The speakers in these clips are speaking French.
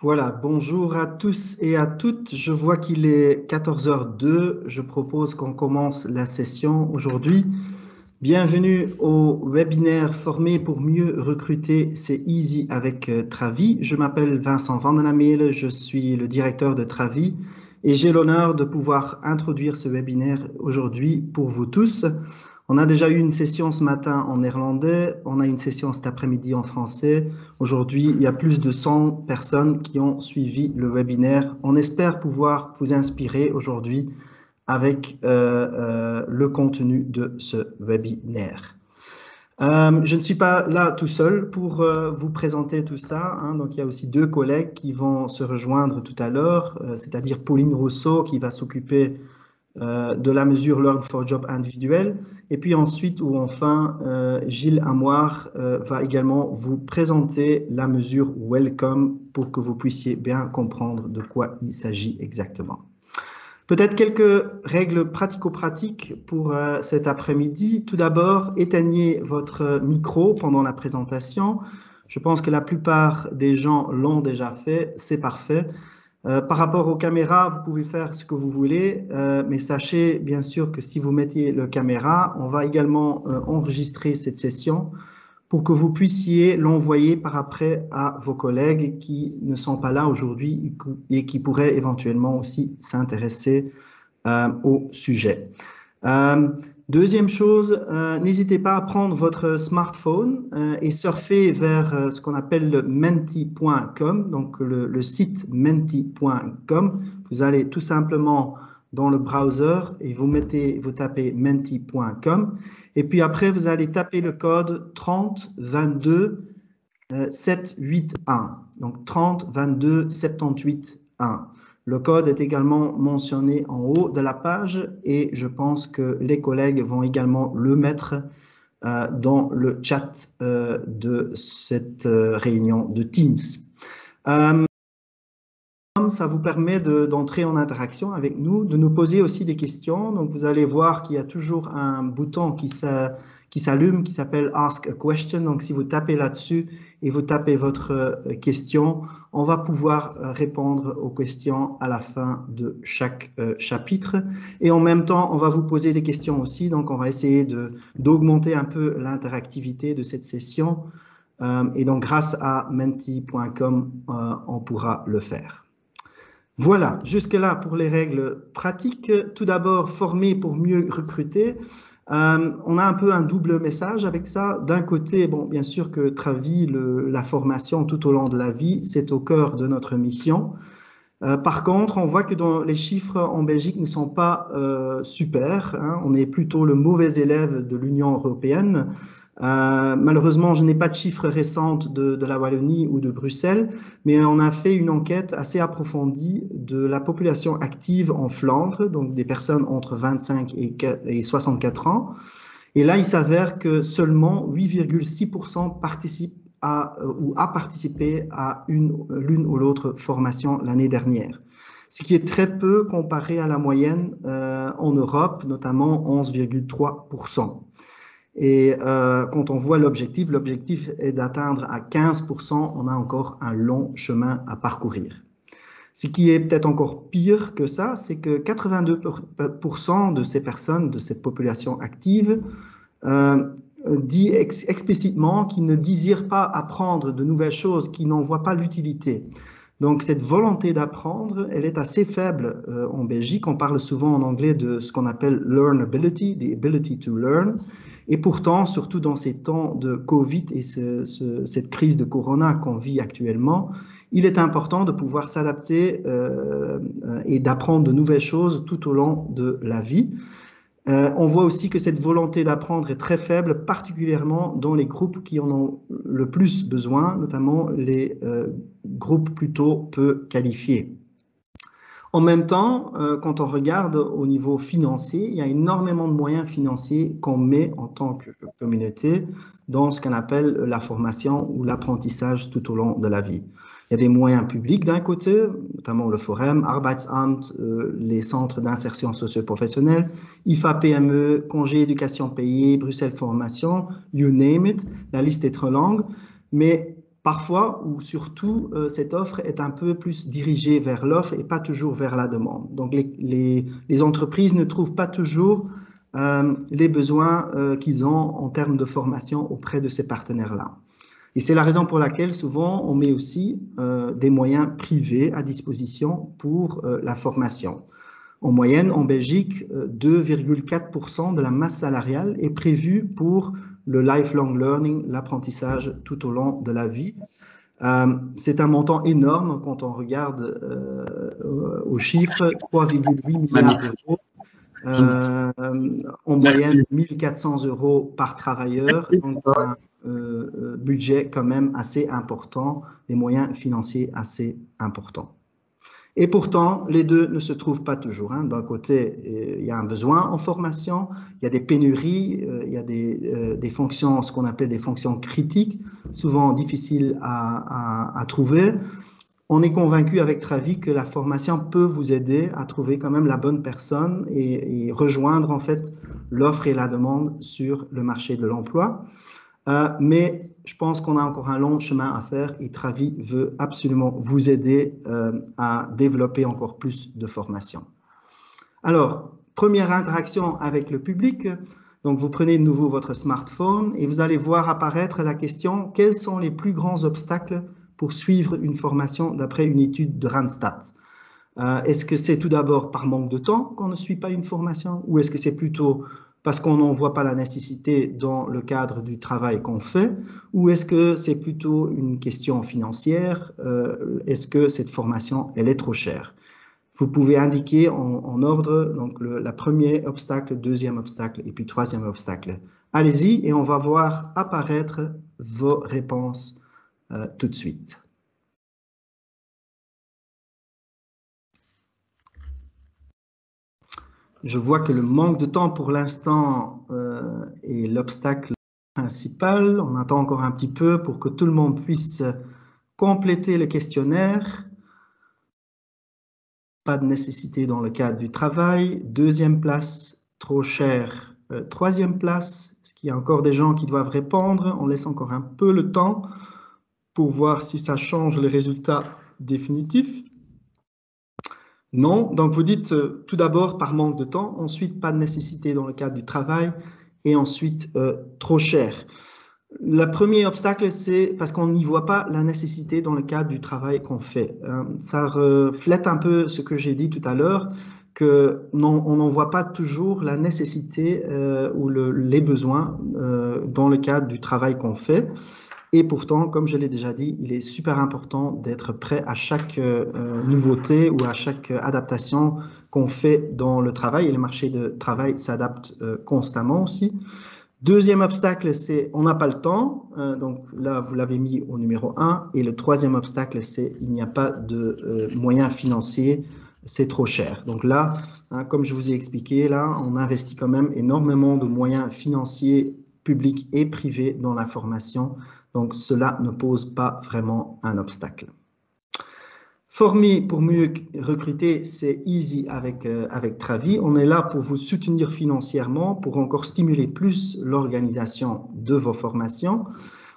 Voilà, bonjour à tous et à toutes. Je vois qu'il est 14h02. Je propose qu'on commence la session aujourd'hui. Bienvenue au webinaire Former pour mieux recruter, c'est easy avec Travi. Je m'appelle Vincent Van den Amel, je suis le directeur de Travi et j'ai l'honneur de pouvoir introduire ce webinaire aujourd'hui pour vous tous. On a déjà eu une session ce matin en néerlandais, on a une session cet après-midi en français. Aujourd'hui, il y a plus de 100 personnes qui ont suivi le webinaire. On espère pouvoir vous inspirer aujourd'hui avec le contenu de ce webinaire. Je ne suis pas là tout seul pour vous présenter tout ça. Donc, il y a aussi deux collègues qui vont se rejoindre tout à l'heure, c'est-à-dire Pauline Rousseau qui va s'occuper de la mesure Learn for Job individuelle. Et puis ensuite, ou enfin, Gilles Amoir va également vous présenter la mesure Welcome pour que vous puissiez bien comprendre de quoi il s'agit exactement. Peut-être quelques règles pratico-pratiques pour cet après-midi. Tout d'abord, éteignez votre micro pendant la présentation. Je pense que la plupart des gens l'ont déjà fait, c'est parfait. Par rapport aux caméras, vous pouvez faire ce que vous voulez, mais sachez bien sûr que si vous mettez le caméra, on va également enregistrer cette session pour que vous puissiez l'envoyer par après à vos collègues qui ne sont pas là aujourd'hui et qui pourraient éventuellement aussi s'intéresser au sujet. Deuxième chose, n'hésitez pas à prendre votre smartphone et surfer vers ce qu'on appelle le menti.com, donc le site menti.com. Vous allez tout simplement dans le browser et vous tapez menti.com. Et puis après, vous allez taper le code 30 22 781. Donc 30 22 78 1. Le code est également mentionné en haut de la page et je pense que les collègues vont également le mettre dans le chat de cette réunion de Teams. Ça vous permet d'entrer en interaction avec nous, de nous poser aussi des questions. Donc, vous allez voir qu'il y a toujours un bouton qui s'allume, qui s'appelle Ask a Question. Donc, si vous tapez là-dessus et vous tapez votre question, on va pouvoir répondre aux questions à la fin de chaque chapitre. Et en même temps, on va vous poser des questions aussi. Donc, on va essayer d'augmenter un peu l'interactivité de cette session. Et donc, grâce à menti.com, on pourra le faire. Voilà, jusque-là pour les règles pratiques. Tout d'abord, former pour mieux recruter. On a un peu un double message avec ça. D'un côté, bon, bien sûr que Travi, la formation tout au long de la vie, c'est au cœur de notre mission. Par contre, on voit que les chiffres en Belgique ne sont pas super. On est plutôt le mauvais élève de l'Union européenne. Malheureusement, je n'ai pas de chiffres récentes de la Wallonie ou de Bruxelles, mais on a fait une enquête assez approfondie de la population active en Flandre, donc des personnes entre 25 et 64 ans. Et là, il s'avère que seulement 8,6% participent ou a participé à l'une ou l'autre formation l'année dernière. Ce qui est très peu comparé à la moyenne en Europe, notamment 11,3%. Et quand on voit l'objectif est d'atteindre à 15%, on a encore un long chemin à parcourir. Ce qui est peut-être encore pire que ça, c'est que 82% de ces personnes, de cette population active, dit explicitement qu'ils ne désirent pas apprendre de nouvelles choses, qu'ils n'en voient pas l'utilité. Donc cette volonté d'apprendre, elle est assez faible en Belgique. On parle souvent en anglais de ce qu'on appelle learnability, the ability to learn. Et pourtant, surtout dans ces temps de Covid et cette crise de Corona qu'on vit actuellement, il est important de pouvoir s'adapter et d'apprendre de nouvelles choses tout au long de la vie. On voit aussi que cette volonté d'apprendre est très faible, particulièrement dans les groupes qui en ont le plus besoin, notamment les groupes plutôt peu qualifiés. En même temps, quand on regarde au niveau financier, il y a énormément de moyens financiers qu'on met en tant que communauté dans ce qu'on appelle la formation ou l'apprentissage tout au long de la vie. Il y a des moyens publics d'un côté, notamment le Forum, Arbeitsamt, les centres d'insertion socio-professionnelle, IFA PME, congé éducation payé, Bruxelles Formation, you name it, la liste est trop longue, mais Parfois, ou surtout, cette offre est un peu plus dirigée vers l'offre et pas toujours vers la demande. Donc, les entreprises ne trouvent pas toujours les besoins qu'ils ont en termes de formation auprès de ces partenaires-là. Et c'est la raison pour laquelle souvent on met aussi des moyens privés à disposition pour la formation. En moyenne, en Belgique, 2,4% de la masse salariale est prévue pour le lifelong learning, l'apprentissage tout au long de la vie. C'est un montant énorme quand on regarde aux chiffres, 3,8 milliards d'euros. En moyenne 1 400 € par travailleur, donc un budget quand même assez important, des moyens financiers assez importants. Et pourtant, les deux ne se trouvent pas toujours. D'un côté, il y a un besoin en formation, il y a des pénuries, il y a des fonctions, ce qu'on appelle des fonctions critiques, souvent difficiles à trouver. On est convaincu avec Travi que la formation peut vous aider à trouver quand même la bonne personne et rejoindre en fait l'offre et la demande sur le marché de l'emploi. Mais je pense qu'on a encore un long chemin à faire et Travi veut absolument vous aider à développer encore plus de formation. Alors, première interaction avec le public. Donc, vous prenez de nouveau votre smartphone et vous allez voir apparaître la question « Quels sont les plus grands obstacles pour suivre une formation d'après une étude de Randstad ?» Est-ce que c'est tout d'abord par manque de temps qu'on ne suit pas une formation ou est-ce que c'est plutôt parce qu'on n'en voit pas la nécessité dans le cadre du travail qu'on fait, ou est-ce que c'est plutôt une question financière? Est-ce que cette formation, elle est trop chère? Vous pouvez indiquer en ordre donc la premier obstacle, deuxième obstacle et puis troisième obstacle. Allez-y et on va voir apparaître vos réponses tout de suite. Je vois que le manque de temps pour l'instant est l'obstacle principal. On attend encore un petit peu pour que tout le monde puisse compléter le questionnaire. Pas de nécessité dans le cadre du travail. Deuxième place, trop cher. Troisième place, est-ce qu'il y a encore des gens qui doivent répondre? On laisse encore un peu le temps pour voir si ça change les résultats définitifs. Non, donc vous dites tout d'abord par manque de temps, ensuite pas de nécessité dans le cadre du travail et ensuite trop cher. Le premier obstacle, c'est parce qu'on n'y voit pas la nécessité dans le cadre du travail qu'on fait. Ça reflète un peu ce que j'ai dit tout à l'heure, qu'on n'en voit pas toujours la nécessité ou les besoins dans le cadre du travail qu'on fait. Et pourtant, comme je l'ai déjà dit, il est super important d'être prêt à chaque nouveauté ou à chaque adaptation qu'on fait dans le travail. Et le marché de travail s'adapte constamment aussi. Deuxième obstacle, c'est on n'a pas le temps. Donc là, vous l'avez mis au numéro 1. Et le troisième obstacle, c'est il n'y a pas de moyens financiers. C'est trop cher. Donc là, comme je vous ai expliqué, là, on investit quand même énormément de moyens financiers publics et privés dans la formation. Donc, cela ne pose pas vraiment un obstacle. Former pour mieux recruter, c'est easy avec Travi. On est là pour vous soutenir financièrement, pour encore stimuler plus l'organisation de vos formations.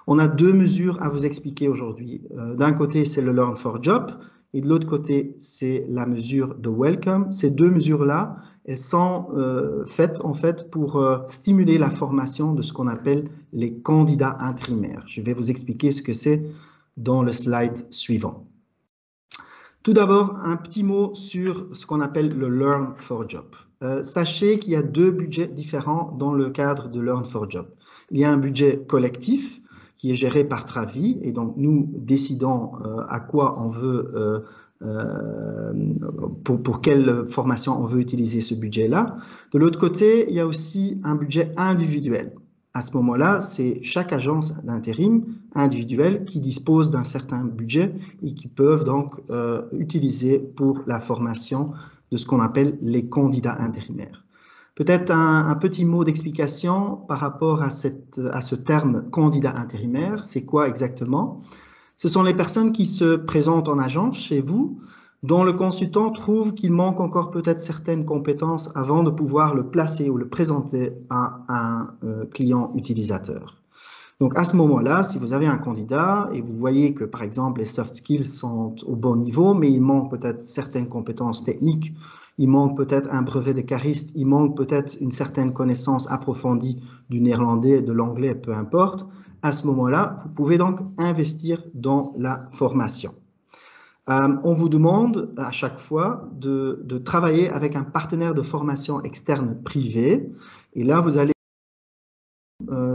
On a deux mesures à vous expliquer aujourd'hui. D'un côté, c'est le Learn for Job et de l'autre côté, c'est la mesure de Welcome. Ces deux mesures-là, elles sont faites en fait pour stimuler la formation de ce qu'on appelle les candidats intérimaires. Je vais vous expliquer ce que c'est dans le slide suivant. Tout d'abord, un petit mot sur ce qu'on appelle le Learn for Job. Sachez qu'il y a deux budgets différents dans le cadre de Learn for Job. Il y a un budget collectif qui est géré par Travi et donc nous décidons à quoi on veut pour quelle formation on veut utiliser ce budget-là. De l'autre côté, il y a aussi un budget individuel. À ce moment-là, c'est chaque agence d'intérim individuelle qui dispose d'un certain budget et qui peuvent donc utiliser pour la formation de ce qu'on appelle les candidats intérimaires. Peut-être un petit mot d'explication par rapport à ce terme candidat intérimaire. C'est quoi exactement? Ce sont les personnes qui se présentent en agence chez vous, dont le consultant trouve qu'il manque encore peut-être certaines compétences avant de pouvoir le placer ou le présenter à un client utilisateur. Donc, à ce moment-là, si vous avez un candidat et vous voyez que, par exemple, les soft skills sont au bon niveau, mais il manque peut-être certaines compétences techniques, il manque peut-être un brevet de cariste, il manque peut-être une certaine connaissance approfondie du néerlandais, de l'anglais, peu importe, à ce moment-là, vous pouvez donc investir dans la formation. On vous demande à chaque fois de travailler avec un partenaire de formation externe privé. Et là, vous allez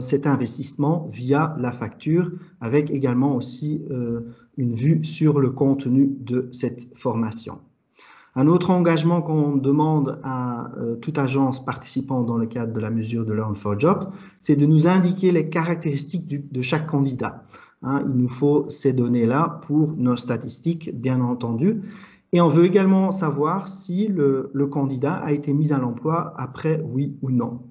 cet investissement via la facture, avec également aussi une vue sur le contenu de cette formation. Un autre engagement qu'on demande à toute agence participant dans le cadre de la mesure de Learn for Jobs, c'est de nous indiquer les caractéristiques de chaque candidat. Il nous faut ces données-là pour nos statistiques, bien entendu. Et on veut également savoir si le candidat a été mis à l'emploi après oui ou non.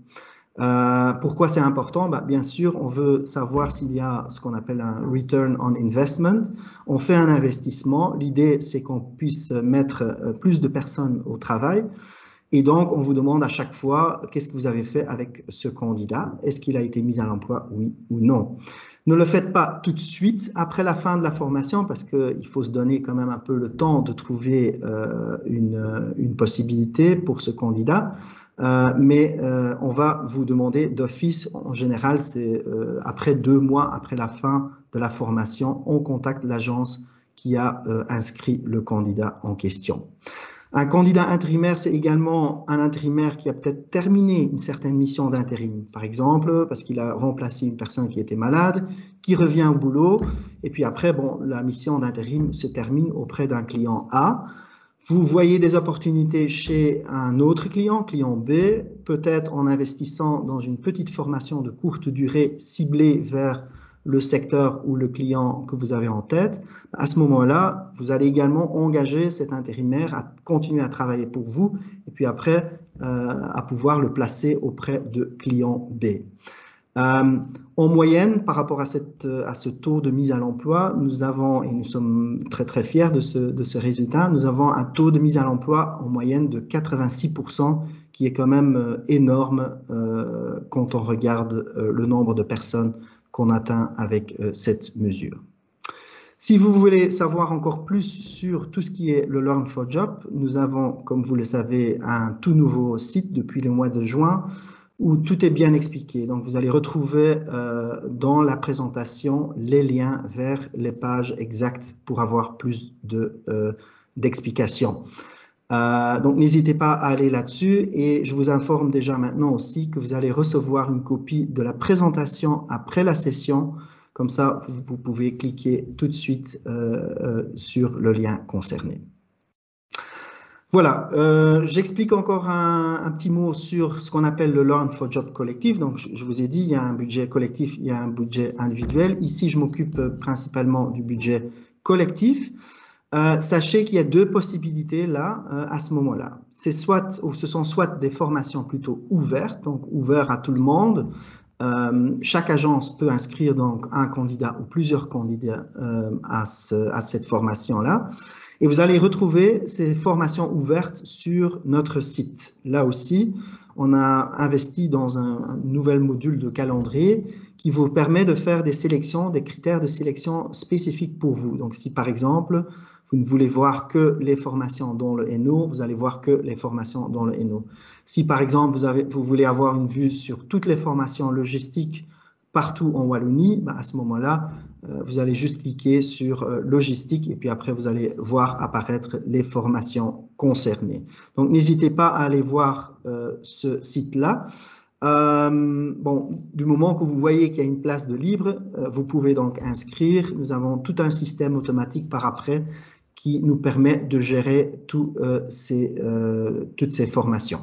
Pourquoi c'est important? Bien sûr, on veut savoir s'il y a ce qu'on appelle un return on investment. On fait un investissement. L'idée, c'est qu'on puisse mettre plus de personnes au travail. Et donc, on vous demande à chaque fois, qu'est-ce que vous avez fait avec ce candidat? Est-ce qu'il a été mis à l'emploi, oui ou non? Ne le faites pas tout de suite après la fin de la formation parce qu'il faut se donner quand même un peu le temps de trouver une possibilité pour ce candidat. Mais on va vous demander d'office, en général, c'est après 2 mois après la fin de la formation, on contacte l'agence qui a inscrit le candidat en question. Un candidat intérimaire, c'est également un intérimaire qui a peut-être terminé une certaine mission d'intérim, par exemple, parce qu'il a remplacé une personne qui était malade, qui revient au boulot, et puis après, bon, la mission d'intérim se termine auprès d'un client A. Vous voyez des opportunités chez un autre client, client B, peut-être en investissant dans une petite formation de courte durée ciblée vers le secteur ou le client que vous avez en tête. À ce moment-là, vous allez également engager cet intérimaire à continuer à travailler pour vous et puis après à pouvoir le placer auprès de client B. En moyenne, par rapport à ce taux de mise à l'emploi, nous avons, et nous sommes très très fiers de ce résultat, nous avons un taux de mise à l'emploi en moyenne de 86%, qui est quand même énorme quand on regarde le nombre de personnes qu'on atteint avec cette mesure. Si vous voulez savoir encore plus sur tout ce qui est le Learn for Jobs, nous avons, comme vous le savez, un tout nouveau site depuis le mois de juin où tout est bien expliqué. Donc, vous allez retrouver dans la présentation les liens vers les pages exactes pour avoir plus d'explications. Donc, n'hésitez pas à aller là-dessus et je vous informe déjà maintenant aussi que vous allez recevoir une copie de la présentation après la session. Comme ça, vous pouvez cliquer tout de suite sur le lien concerné. Voilà, j'explique encore un petit mot sur ce qu'on appelle le Learn for Jobs collectif. Donc, je vous ai dit, il y a un budget collectif, il y a un budget individuel. Ici, je m'occupe principalement du budget collectif. Sachez qu'il y a 2 possibilités là, à ce moment-là. Ce sont soit des formations plutôt ouvertes, donc ouvertes à tout le monde. Chaque agence peut inscrire donc un candidat ou plusieurs candidats à cette formation-là. Et vous allez retrouver ces formations ouvertes sur notre site. Là aussi, on a investi dans un nouvel module de calendrier qui vous permet de faire des sélections, des critères de sélection spécifiques pour vous. Donc, si par exemple, vous ne voulez voir que les formations dans le NO, vous allez voir que les formations dans le NO. Si par exemple, vous voulez avoir une vue sur toutes les formations logistiques partout en Wallonie, à ce moment-là, vous allez juste cliquer sur logistique et puis après, vous allez voir apparaître les formations concernées. Donc, n'hésitez pas à aller voir ce site-là. Bon, du moment que vous voyez qu'il y a une place de libre, vous pouvez donc inscrire. Nous avons tout un système automatique par après qui nous permet de gérer toutes ces formations.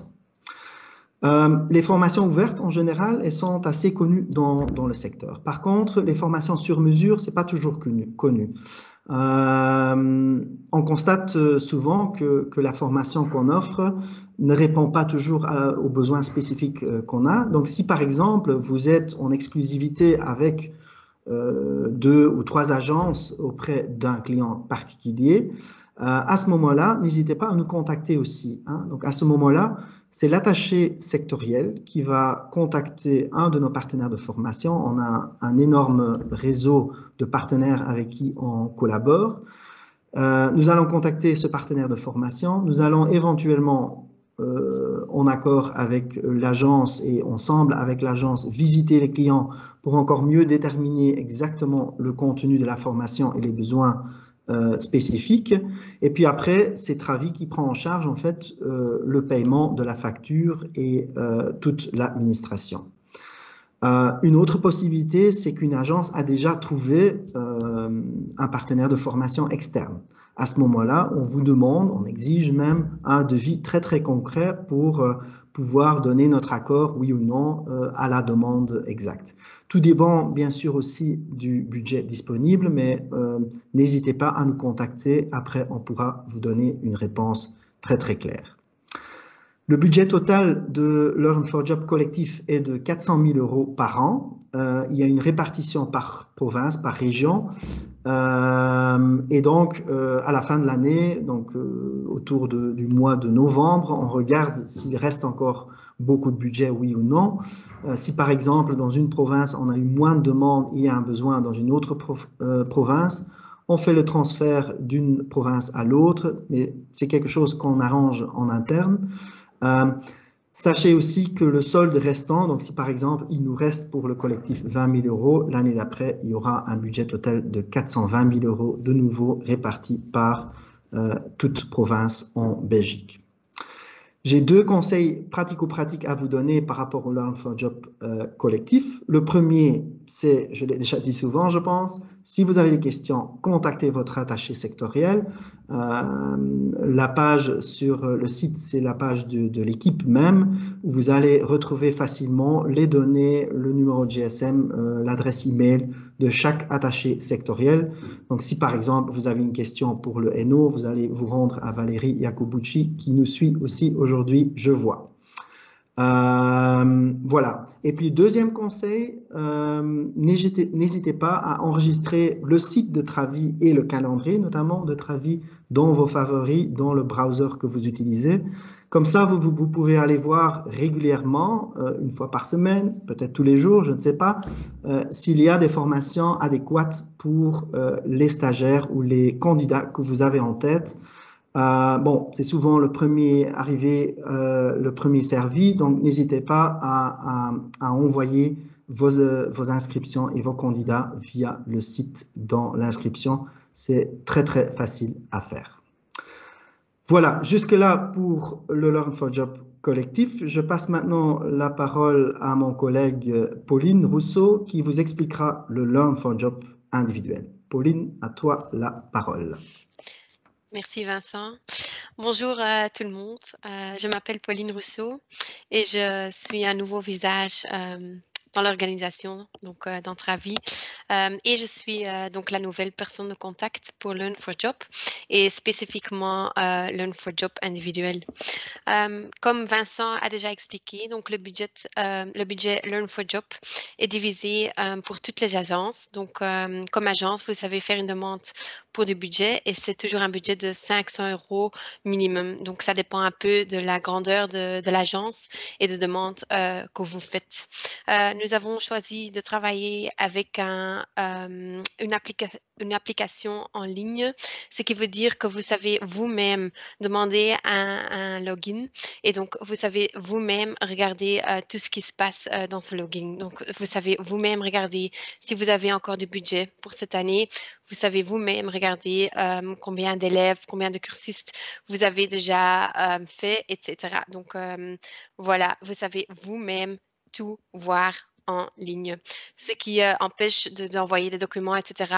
Les formations ouvertes, en général, elles sont assez connues dans le secteur. Par contre, les formations sur mesure, c'est pas toujours connu. On constate souvent que la formation qu'on offre ne répond pas toujours aux besoins spécifiques qu'on a. Donc, si par exemple, vous êtes en exclusivité avec 2 ou 3 agences auprès d'un client particulier, À ce moment-là, n'hésitez pas à nous contacter aussi, hein. Donc, à ce moment-là, c'est l'attaché sectoriel qui va contacter un de nos partenaires de formation. On a un énorme réseau de partenaires avec qui on collabore. Nous allons contacter ce partenaire de formation. Nous allons éventuellement, en accord avec l'agence et ensemble avec l'agence, visiter les clients pour encore mieux déterminer exactement le contenu de la formation et les besoins spécifiques. Et puis après, c'est Travi qui prend en charge en fait le paiement de la facture et toute l'administration. Une autre possibilité, c'est qu'une agence a déjà trouvé un partenaire de formation externe. À ce moment-là, on vous demande, on exige même un devis très très concret pour pouvoir donner notre accord, oui ou non, à la demande exacte. Tout dépend bien sûr aussi du budget disponible, mais n'hésitez pas à nous contacter. Après, on pourra vous donner une réponse très très claire. Le budget total de Learn4Jobs collectif est de 400 000 € par an. Il y a une répartition par province, par région. Et donc, à la fin de l'année, donc autour du mois de novembre, on regarde s'il reste encore beaucoup de budget, oui ou non. Si par exemple, dans une province, on a eu moins de demandes et il y a un besoin dans une autre province, on fait le transfert d'une province à l'autre, mais c'est quelque chose qu'on arrange en interne. Sachez aussi que le solde restant, donc si par exemple il nous reste pour le collectif 20 000 €, l'année d'après il y aura un budget total de 420 000 € de nouveau réparti par toute province en Belgique. J'ai deux conseils pratico-pratiques à vous donner par rapport au Learn4Jobs collectif. Le premier, c'est, je l'ai déjà dit souvent, je pense, si vous avez des questions, contactez votre attaché sectoriel. La page sur le site, c'est la page de l'équipe même, où vous allez retrouver facilement les données, le numéro de GSM, l'adresse email de chaque attaché sectoriel. Donc, si par exemple, vous avez une question pour le NO, vous allez vous rendre à Valérie Iacobucci, qui nous suit aussi aujourd'hui, je vois. Voilà. Et puis, deuxième conseil, n'hésitez pas à enregistrer le site de Travi et le calendrier, notamment de Travi, dans vos favoris, dans le browser que vous utilisez. Comme ça, vous pouvez aller voir régulièrement, une fois par semaine, peut-être tous les jours, je ne sais pas, s'il y a des formations adéquates pour les stagiaires ou les candidats que vous avez en tête. Bon, c'est souvent le premier arrivé, le premier servi, donc n'hésitez pas à envoyer vos inscriptions et vos candidats via le site dans l'inscription. C'est très, très facile à faire. Voilà, jusque-là pour le Learn4Jobs collectif. Je passe maintenant la parole à mon collègue Pauline Rousseau qui vous expliquera le Learn4Jobs individuel. Pauline, à toi la parole. Merci Vincent. Bonjour à tout le monde. Je m'appelle Pauline Rousseau et je suis un nouveau visage dans l'organisation, donc dans Travi. Et je suis donc la nouvelle personne de contact pour Learn4Jobs et spécifiquement Learn4Jobs individuel. Comme Vincent a déjà expliqué, donc le budget Learn4Jobs est divisé pour toutes les agences. Donc, comme agence, vous savez faire une demande pour du budget et c'est toujours un budget de 500 € minimum. Donc, ça dépend un peu de la grandeur de l'agence et de demande que vous faites. Nous avons choisi de travailler avec une application en ligne, ce qui veut dire que vous savez vous-même demander un login et donc vous savez vous-même regarder tout ce qui se passe dans ce login. Donc vous savez vous-même regarder si vous avez encore du budget pour cette année. Vous savez vous-même regarder combien d'élèves, combien de cursistes vous avez déjà fait, etc. Donc voilà, vous savez vous-même tout voir en ligne, ce qui empêche d'envoyer des documents, etc.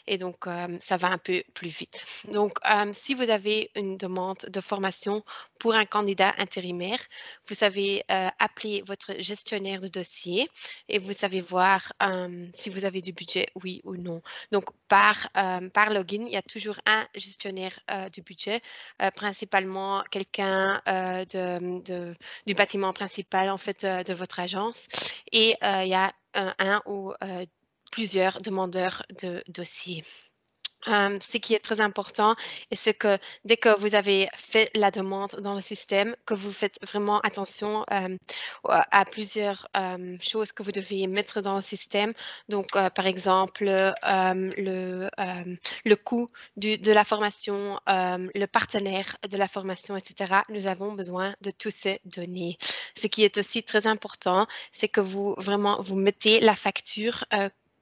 Et donc, ça va un peu plus vite. Donc, si vous avez une demande de formation pour un candidat intérimaire, vous savez appeler votre gestionnaire de dossier et vous savez voir si vous avez du budget, oui ou non. Donc, par login, il y a toujours un gestionnaire du budget, principalement quelqu'un du bâtiment principal en fait de votre agence et il y a un ou plusieurs demandeurs de dossiers. Ce qui est très important, et c'est que dès que vous avez fait la demande dans le système, que vous faites vraiment attention à plusieurs choses que vous devez mettre dans le système. Donc, par exemple, le coût de la formation, le partenaire de la formation, etc. Nous avons besoin de toutes ces données. Ce qui est aussi très important, c'est que vous mettez la facture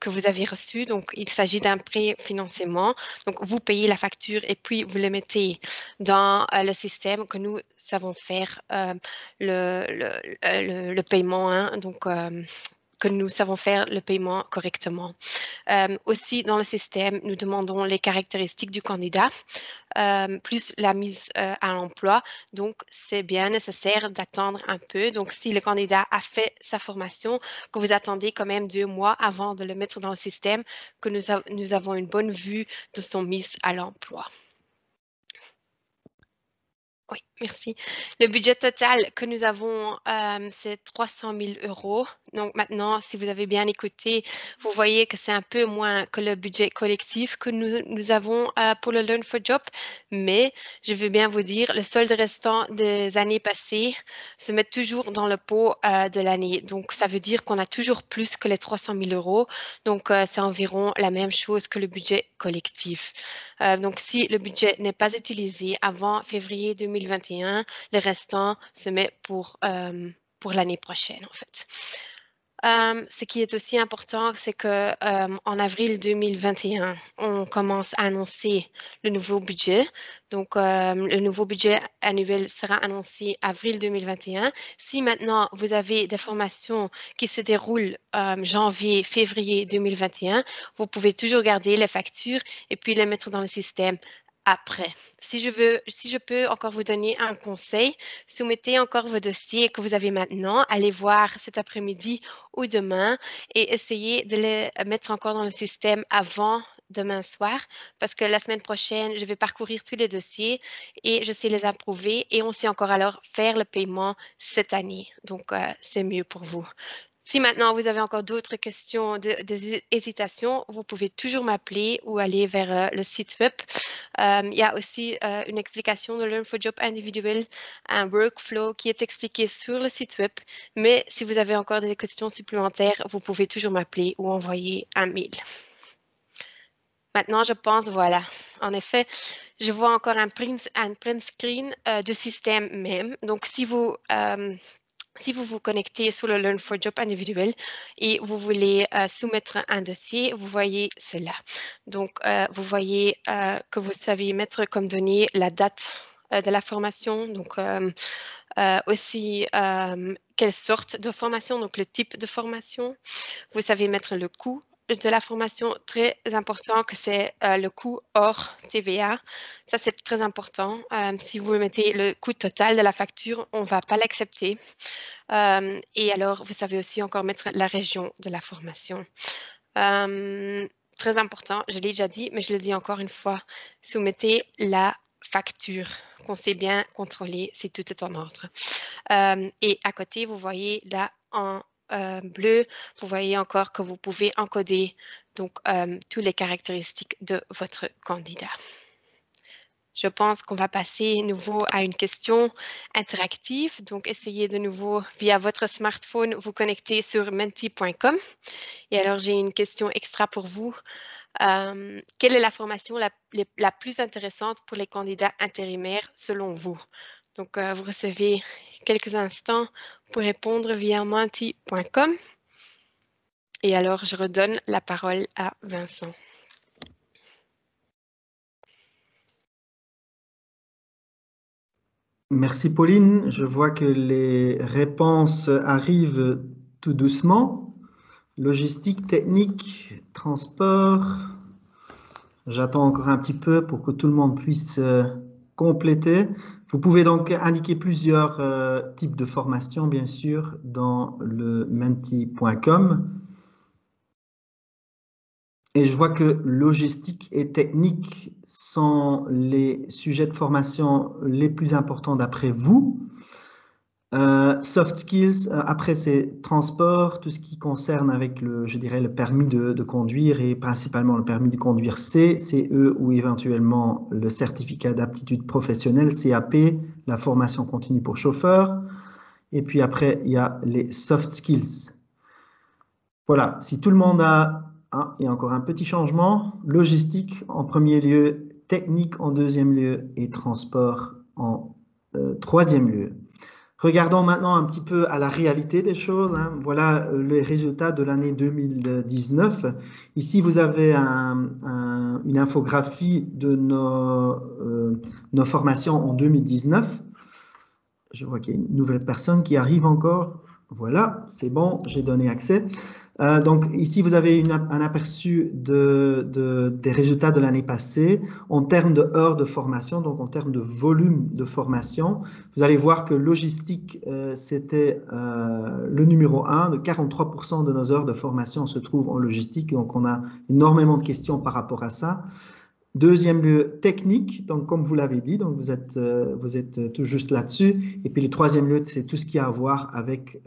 que vous avez reçu. Donc, il s'agit d'un préfinancement. Donc, vous payez la facture et puis vous le mettez dans le système que nous savons faire le paiement. Hein. Donc, que nous savons faire le paiement correctement. Aussi, dans le système, nous demandons les caractéristiques du candidat, plus la mise à l'emploi. Donc, c'est bien nécessaire d'attendre un peu. Donc, si le candidat a fait sa formation, que vous attendez quand même 2 mois avant de le mettre dans le système, que nous avons une bonne vue de son mise à l'emploi. Oui, merci. Le budget total que nous avons, c'est 300 000 €. Donc maintenant, si vous avez bien écouté, vous voyez que c'est un peu moins que le budget collectif que nous avons pour le Learn for Job. Mais je veux bien vous dire, le solde restant des années passées se met toujours dans le pot de l'année. Donc ça veut dire qu'on a toujours plus que les 300 000 €. Donc c'est environ la même chose que le budget collectif. Donc si le budget n'est pas utilisé avant février 2021, le restant se met pour l'année prochaine, en fait. Ce qui est aussi important, c'est que en avril 2021, on commence à annoncer le nouveau budget. Donc, le nouveau budget annuel sera annoncé avril 2021. Si maintenant vous avez des formations qui se déroulent janvier, février 2021, vous pouvez toujours garder les factures et puis les mettre dans le système après. Si je peux encore vous donner un conseil, soumettez encore vos dossiers que vous avez maintenant, allez voir cet après-midi ou demain et essayez de les mettre encore dans le système avant demain soir parce que la semaine prochaine, je vais parcourir tous les dossiers et je sais les approuver et on sait encore alors faire le paiement cette année. Donc, c'est mieux pour vous. Si maintenant vous avez encore d'autres questions, des hésitations, vous pouvez toujours m'appeler ou aller vers le site web. Il y a aussi une explication de Learn for Job individuel, un workflow qui est expliqué sur le site web. Mais si vous avez encore des questions supplémentaires, vous pouvez toujours m'appeler ou envoyer un mail. Maintenant, je pense, voilà, en effet, je vois encore un print screen du système même. Donc, si vous vous connectez sur le Learn for Job individuel et vous voulez soumettre un dossier, vous voyez cela. Donc, vous voyez que vous savez mettre comme données la date de la formation, donc aussi quelle sorte de formation, donc le type de formation. Vous savez mettre le coût de la formation, très important que c'est le coût hors TVA. Ça, c'est très important. Si vous mettez le coût total de la facture, on ne va pas l'accepter. Et alors, vous savez aussi encore mettre la région de la formation. Très important, je l'ai déjà dit, mais je le dis encore une fois, soumettez la facture, qu'on sait bien contrôler si tout est en ordre. Et à côté, vous voyez là en bleu, vous voyez encore que vous pouvez encoder donc toutes les caractéristiques de votre candidat. Je pense qu'on va passer de nouveau à une question interactive. Donc, essayez de nouveau via votre smartphone vous connecter sur menti.com. Et alors, j'ai une question extra pour vous. Quelle est la formation la plus intéressante pour les candidats intérimaires selon vous? Donc, vous recevez quelques instants pour répondre via menti.com. Et alors, je redonne la parole à Vincent. Merci Pauline. Je vois que les réponses arrivent tout doucement. Logistique, technique, transport. J'attends encore un petit peu pour que tout le monde puisse compléter. Vous pouvez donc indiquer plusieurs types de formations, bien sûr, dans le menti.com. Et je vois que logistique et technique sont les sujets de formation les plus importants d'après vous. Soft skills, après c'est transport, tout ce qui concerne avec je dirais le permis de conduire et principalement le permis de conduire C, CE ou éventuellement le certificat d'aptitude professionnelle, CAP, la formation continue pour chauffeur. Et puis après, il y a les soft skills. Voilà, si tout le monde a, il y a encore un petit changement, logistique en premier lieu, technique en deuxième lieu et transport en troisième lieu. Regardons maintenant un petit peu à la réalité des choses. Voilà les résultats de l'année 2019. Ici, vous avez une infographie de nos formations en 2019. Je vois qu'il y a une nouvelle personne qui arrive encore. Voilà, c'est bon, j'ai donné accès. Donc ici, vous avez un aperçu des résultats de l'année passée en termes de heures de formation, donc en termes de volume de formation. Vous allez voir que logistique, c'était le numéro 1, de 43% de nos heures de formation se trouvent en logistique, donc on a énormément de questions par rapport à ça. Deuxième lieu, technique, donc comme vous l'avez dit, donc vous êtes tout juste là-dessus. Et puis le troisième lieu, c'est tout ce qui a à voir avec,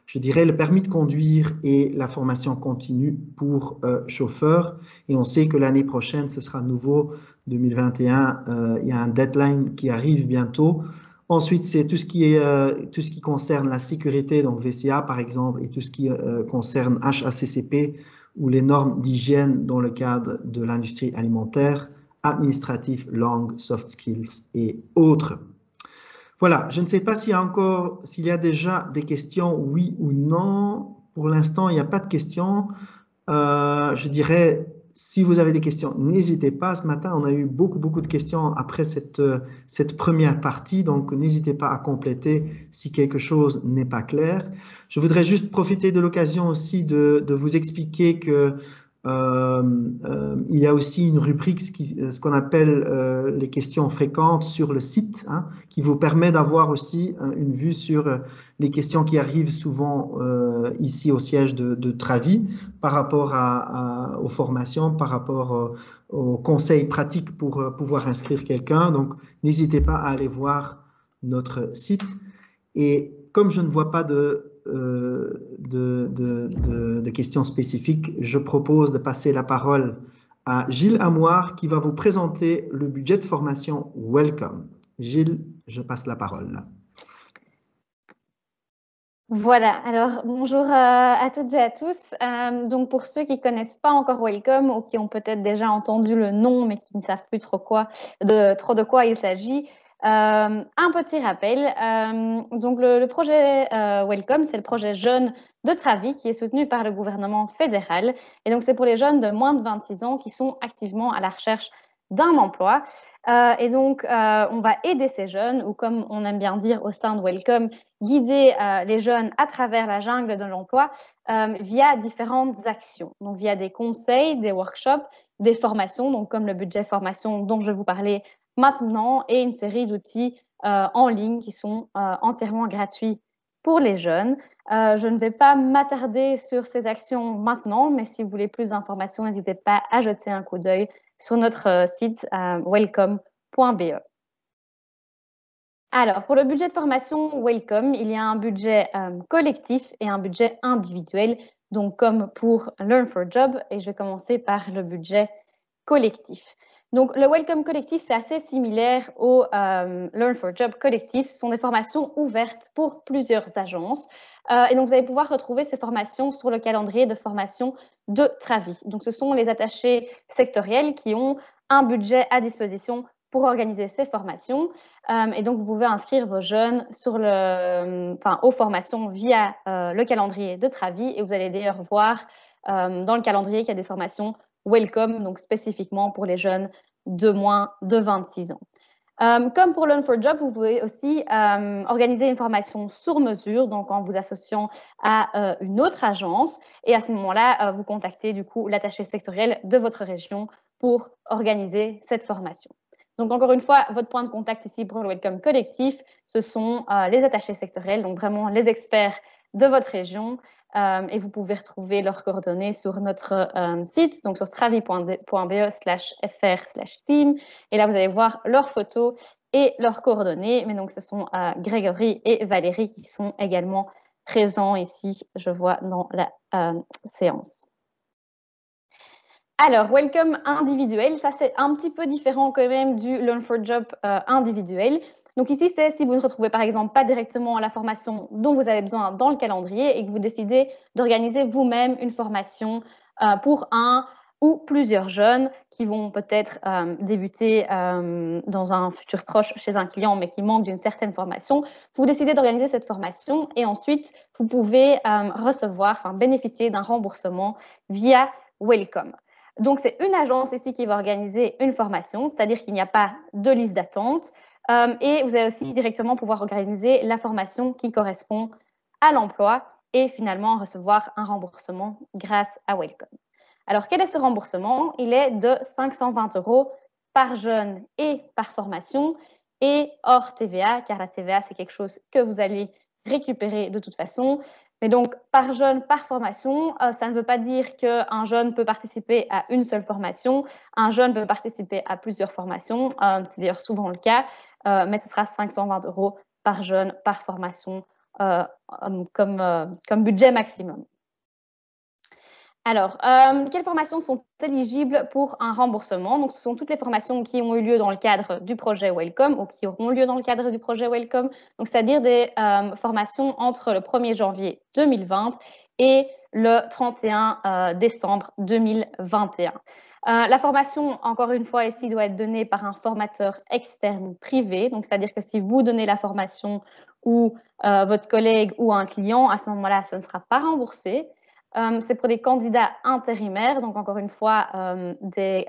je dirais, le permis de conduire et la formation continue pour chauffeurs. Et on sait que l'année prochaine, ce sera nouveau, 2021, il y a un deadline qui arrive bientôt. Ensuite, c'est tout ce qui concerne la sécurité, donc VCA par exemple, et tout ce qui concerne HACCP, ou les normes d'hygiène dans le cadre de l'industrie alimentaire, administratif, langue, soft skills et autres. Voilà, je ne sais pas s'il y a déjà des questions, oui ou non. Pour l'instant, il n'y a pas de questions. Je dirais, si vous avez des questions, n'hésitez pas. Ce matin, on a eu beaucoup de questions après cette première partie, donc n'hésitez pas à compléter si quelque chose n'est pas clair. Je voudrais juste profiter de l'occasion aussi de vous expliquer que il y a aussi une rubrique, ce qu'on appelle les questions fréquentes sur le site, qui vous permet d'avoir aussi une vue sur les questions qui arrivent souvent ici au siège de Travi par rapport aux formations, par rapport aux conseils pratiques pour pouvoir inscrire quelqu'un. Donc, n'hésitez pas à aller voir notre site. Et comme je ne vois pas de questions spécifiques, je propose de passer la parole à Gilles Amoir qui va vous présenter le budget de formation Welcome. Gilles, je passe la parole. Voilà, alors bonjour à toutes et à tous. Donc pour ceux qui ne connaissent pas encore Welcome ou qui ont peut-être déjà entendu le nom mais qui ne savent plus trop de quoi il s'agit, un petit rappel. Donc le projet Welcome, c'est le projet jeune de Travi qui est soutenu par le gouvernement fédéral. Et donc c'est pour les jeunes de moins de 26 ans qui sont activement à la recherche d'un emploi. Et donc, on va aider ces jeunes, ou comme on aime bien dire au sein de Welcome, guider les jeunes à travers la jungle de l'emploi via différentes actions. Donc, via des conseils, des workshops, des formations, donc comme le budget formation dont je vous parlais maintenant, et une série d'outils en ligne qui sont entièrement gratuits pour les jeunes. Je ne vais pas m'attarder sur ces actions maintenant, mais si vous voulez plus d'informations, n'hésitez pas à jeter un coup d'œil sur notre site welcome.be. Alors, pour le budget de formation Welcome, il y a un budget collectif et un budget individuel, donc comme pour Learn for Job, et je vais commencer par le budget collectif. Donc, le Welcome collectif, c'est assez similaire au Learn for Job collectif. Ce sont des formations ouvertes pour plusieurs agences. Et donc, vous allez pouvoir retrouver ces formations sur le calendrier de formation de Travi. Donc, ce sont les attachés sectoriels qui ont un budget à disposition pour organiser ces formations. Et donc, vous pouvez inscrire vos jeunes aux formations via le calendrier de Travi. Et vous allez d'ailleurs voir dans le calendrier qu'il y a des formations Welcome, donc spécifiquement pour les jeunes de moins de 26 ans. Comme pour Learn for Job, vous pouvez aussi organiser une formation sur mesure, donc en vous associant à une autre agence. Et à ce moment-là, vous contactez du coup l'attaché sectoriel de votre région pour organiser cette formation. Donc, encore une fois, votre point de contact ici pour le Welcome collectif, ce sont les attachés sectoriels, donc vraiment les experts de votre région et vous pouvez retrouver leurs coordonnées sur notre site, donc sur travi.be/fr/team. Et là, vous allez voir leurs photos et leurs coordonnées. Mais donc, ce sont Grégory et Valérie qui sont également présents ici, je vois, dans la séance. Alors, Welcome individuel, ça c'est un petit peu différent quand même du Learn for Job individuel. Donc ici, c'est si vous ne retrouvez par exemple pas directement la formation dont vous avez besoin dans le calendrier et que vous décidez d'organiser vous-même une formation pour un ou plusieurs jeunes qui vont peut-être débuter dans un futur proche chez un client mais qui manquent d'une certaine formation. Vous décidez d'organiser cette formation et ensuite, vous pouvez bénéficier d'un remboursement via Welcome. Donc, c'est une agence ici qui va organiser une formation, c'est-à-dire qu'il n'y a pas de liste d'attente. Et vous allez aussi directement pouvoir organiser la formation qui correspond à l'emploi et finalement recevoir un remboursement grâce à Welcome. Alors, quel est ce remboursement? Il est de 520 € par jeune et par formation et hors TVA, car la TVA, c'est quelque chose que vous allez récupérer de toute façon. Mais donc, par jeune, par formation, ça ne veut pas dire qu'un jeune peut participer à une seule formation. Un jeune peut participer à plusieurs formations. C'est d'ailleurs souvent le cas, mais ce sera 520 € par jeune, par formation, comme budget maximum. Alors, quelles formations sont éligibles pour un remboursement? Donc, ce sont toutes les formations qui ont eu lieu dans le cadre du projet Welcome ou qui auront lieu dans le cadre du projet Welcome. Donc, c'est-à-dire des formations entre le 1er janvier 2020 et le 31 décembre 2021. La formation, encore une fois, ici, doit être donnée par un formateur externe privé. Donc, c'est-à-dire que si vous donnez la formation ou votre collègue ou un client, à ce moment-là, ce ne sera pas remboursé. C'est pour des candidats intérimaires, donc encore une fois, des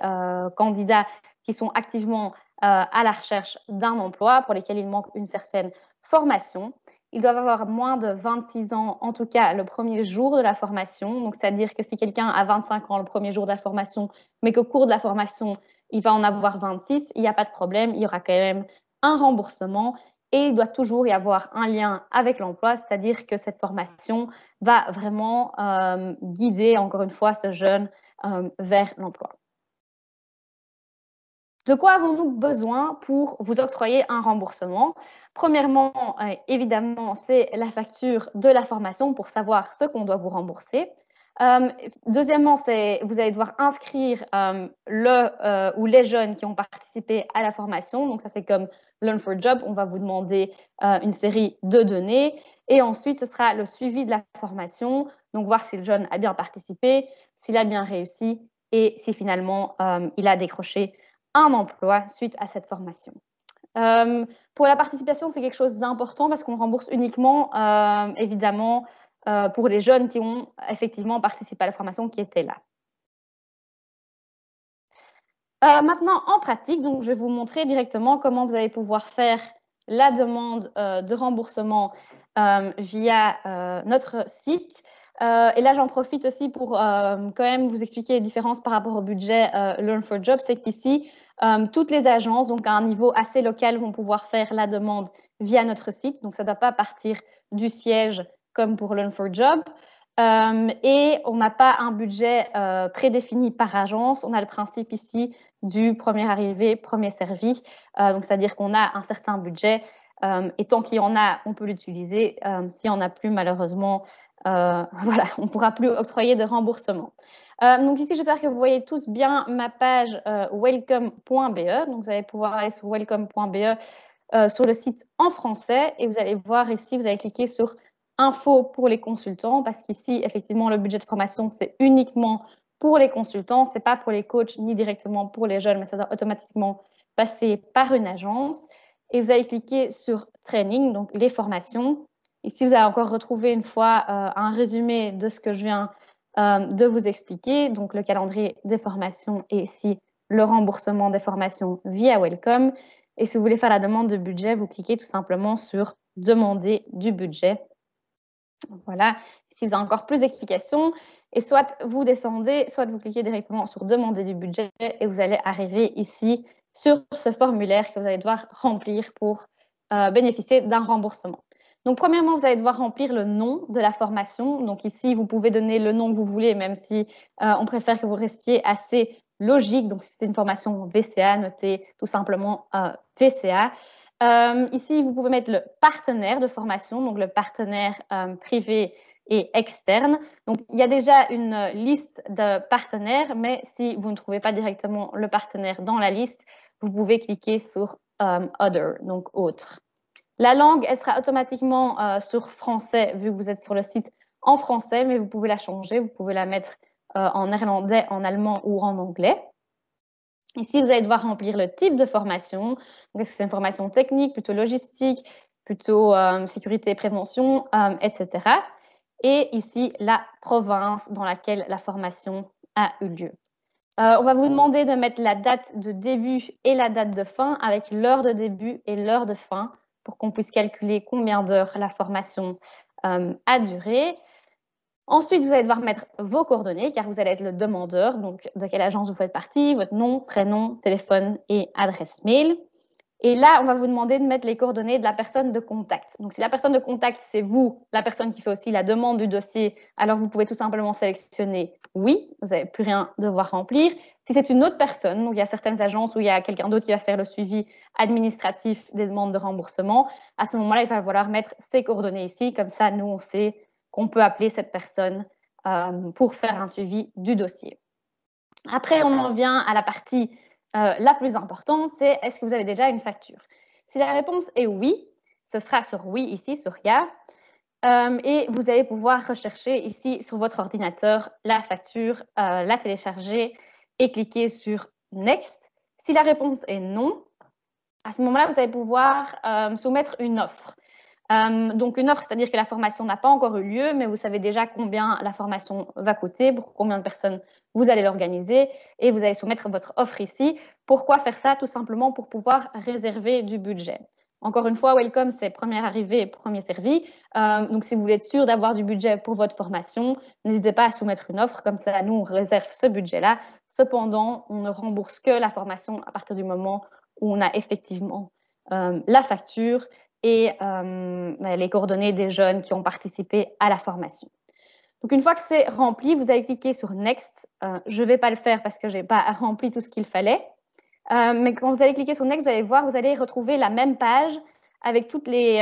candidats qui sont activement à la recherche d'un emploi pour lesquels il manque une certaine formation. Ils doivent avoir moins de 26 ans, en tout cas le premier jour de la formation. Donc, c'est-à-dire que si quelqu'un a 25 ans le premier jour de la formation, mais qu'au cours de la formation, il va en avoir 26, il n'y a pas de problème, il y aura quand même un remboursement. Et il doit toujours y avoir un lien avec l'emploi, c'est-à-dire que cette formation va vraiment guider, encore une fois, ce jeune vers l'emploi. De quoi avons-nous besoin pour vous octroyer un remboursement? Premièrement, évidemment, c'est la facture de la formation pour savoir ce qu'on doit vous rembourser. Deuxièmement, vous allez devoir inscrire le ou les jeunes qui ont participé à la formation. Donc, ça, c'est comme Learn for Job. On va vous demander une série de données. Et ensuite, ce sera le suivi de la formation. Donc, voir si le jeune a bien participé, s'il a bien réussi et si finalement, il a décroché un emploi suite à cette formation. Pour la participation, c'est quelque chose d'important parce qu'on rembourse uniquement, évidemment, pour les jeunes qui ont effectivement participé à la formation qui étaient là. Maintenant, en pratique, donc, je vais vous montrer directement comment vous allez pouvoir faire la demande de remboursement via notre site. Et là, j'en profite aussi pour quand même vous expliquer les différences par rapport au budget Learn for Job. C'est qu'ici, toutes les agences, donc à un niveau assez local, vont pouvoir faire la demande via notre site. Donc, ça ne doit pas partir du siège comme pour Learn for Job. Et on n'a pas un budget prédéfini par agence. On a le principe ici du premier arrivé, premier servi. Donc, c'est-à-dire qu'on a un certain budget et tant qu'il y en a, on peut l'utiliser. S'il n'y en a plus, malheureusement, voilà, on ne pourra plus octroyer de remboursement. Donc ici, j'espère que vous voyez tous bien ma page welcome.be. Donc, vous allez pouvoir aller sur welcome.be sur le site en français et vous allez voir ici, vous allez cliquer sur info pour les consultants parce qu'ici, effectivement, le budget de formation, c'est uniquement pour les consultants. Ce n'est pas pour les coachs ni directement pour les jeunes, mais ça doit automatiquement passer par une agence. Et vous allez cliquer sur training, donc les formations. Ici, vous allez encore retrouver une fois un résumé de ce que je viens de vous expliquer. Donc, le calendrier des formations et ici, le remboursement des formations via Welcome. Et si vous voulez faire la demande de budget, vous cliquez tout simplement sur « Demander du budget ». Voilà. Si vous avez encore plus d'explications, et soit vous descendez, soit vous cliquez directement sur « Demander du budget » et vous allez arriver ici sur ce formulaire que vous allez devoir remplir pour bénéficier d'un remboursement. Donc, premièrement, vous allez devoir remplir le nom de la formation. Donc, ici, vous pouvez donner le nom que vous voulez, même si on préfère que vous restiez assez logique. Donc, si c'est une formation VCA, notez tout simplement VCA. Ici, vous pouvez mettre le partenaire de formation, donc le partenaire privé et externe. Donc, il y a déjà une liste de partenaires, mais si vous ne trouvez pas directement le partenaire dans la liste, vous pouvez cliquer sur Other, donc autre. La langue, elle sera automatiquement sur français, vu que vous êtes sur le site en français, mais vous pouvez la changer, vous pouvez la mettre en néerlandais, en allemand ou en anglais. Ici, vous allez devoir remplir le type de formation. Est-ce que c'est une formation technique, plutôt logistique, plutôt sécurité et prévention, etc. Et ici, la province dans laquelle la formation a eu lieu. On va vous demander de mettre la date de début et la date de fin avec l'heure de début et l'heure de fin pour qu'on puisse calculer combien d'heures la formation a duré. Ensuite, vous allez devoir mettre vos coordonnées car vous allez être le demandeur, donc de quelle agence vous faites partie, votre nom, prénom, téléphone et adresse mail. Et là, on va vous demander de mettre les coordonnées de la personne de contact. Donc, si la personne de contact, c'est vous, la personne qui fait aussi la demande du dossier, alors vous pouvez tout simplement sélectionner oui, vous n'avez plus rien à devoir remplir. Si c'est une autre personne, donc il y a certaines agences où il y a quelqu'un d'autre qui va faire le suivi administratif des demandes de remboursement, à ce moment-là, il va falloir mettre ses coordonnées ici. Comme ça, nous, on sait qu'on peut appeler cette personne pour faire un suivi du dossier. Après, on en vient à la partie la plus importante, c'est est-ce que vous avez déjà une facture? Si la réponse est oui, ce sera sur oui ici, sur YA. Et vous allez pouvoir rechercher ici sur votre ordinateur la facture, la télécharger et cliquer sur Next. Si la réponse est non, à ce moment-là, vous allez pouvoir soumettre une offre. Donc une offre, c'est-à-dire que la formation n'a pas encore eu lieu, mais vous savez déjà combien la formation va coûter, pour combien de personnes vous allez l'organiser, et vous allez soumettre votre offre ici. Pourquoi faire ça? Tout simplement pour pouvoir réserver du budget. Encore une fois, Welcome, c'est premier arrivé, premier servi. Donc, si vous voulez être sûr d'avoir du budget pour votre formation, n'hésitez pas à soumettre une offre. Comme ça, nous, on réserve ce budget-là. Cependant, on ne rembourse que la formation à partir du moment où on a effectivement la facture et les coordonnées des jeunes qui ont participé à la formation. Donc, une fois que c'est rempli, vous allez cliquer sur Next. Je ne vais pas le faire parce que je n'ai pas rempli tout ce qu'il fallait. Mais quand vous allez cliquer sur Next, vous allez voir, vous allez retrouver la même page avec toutes les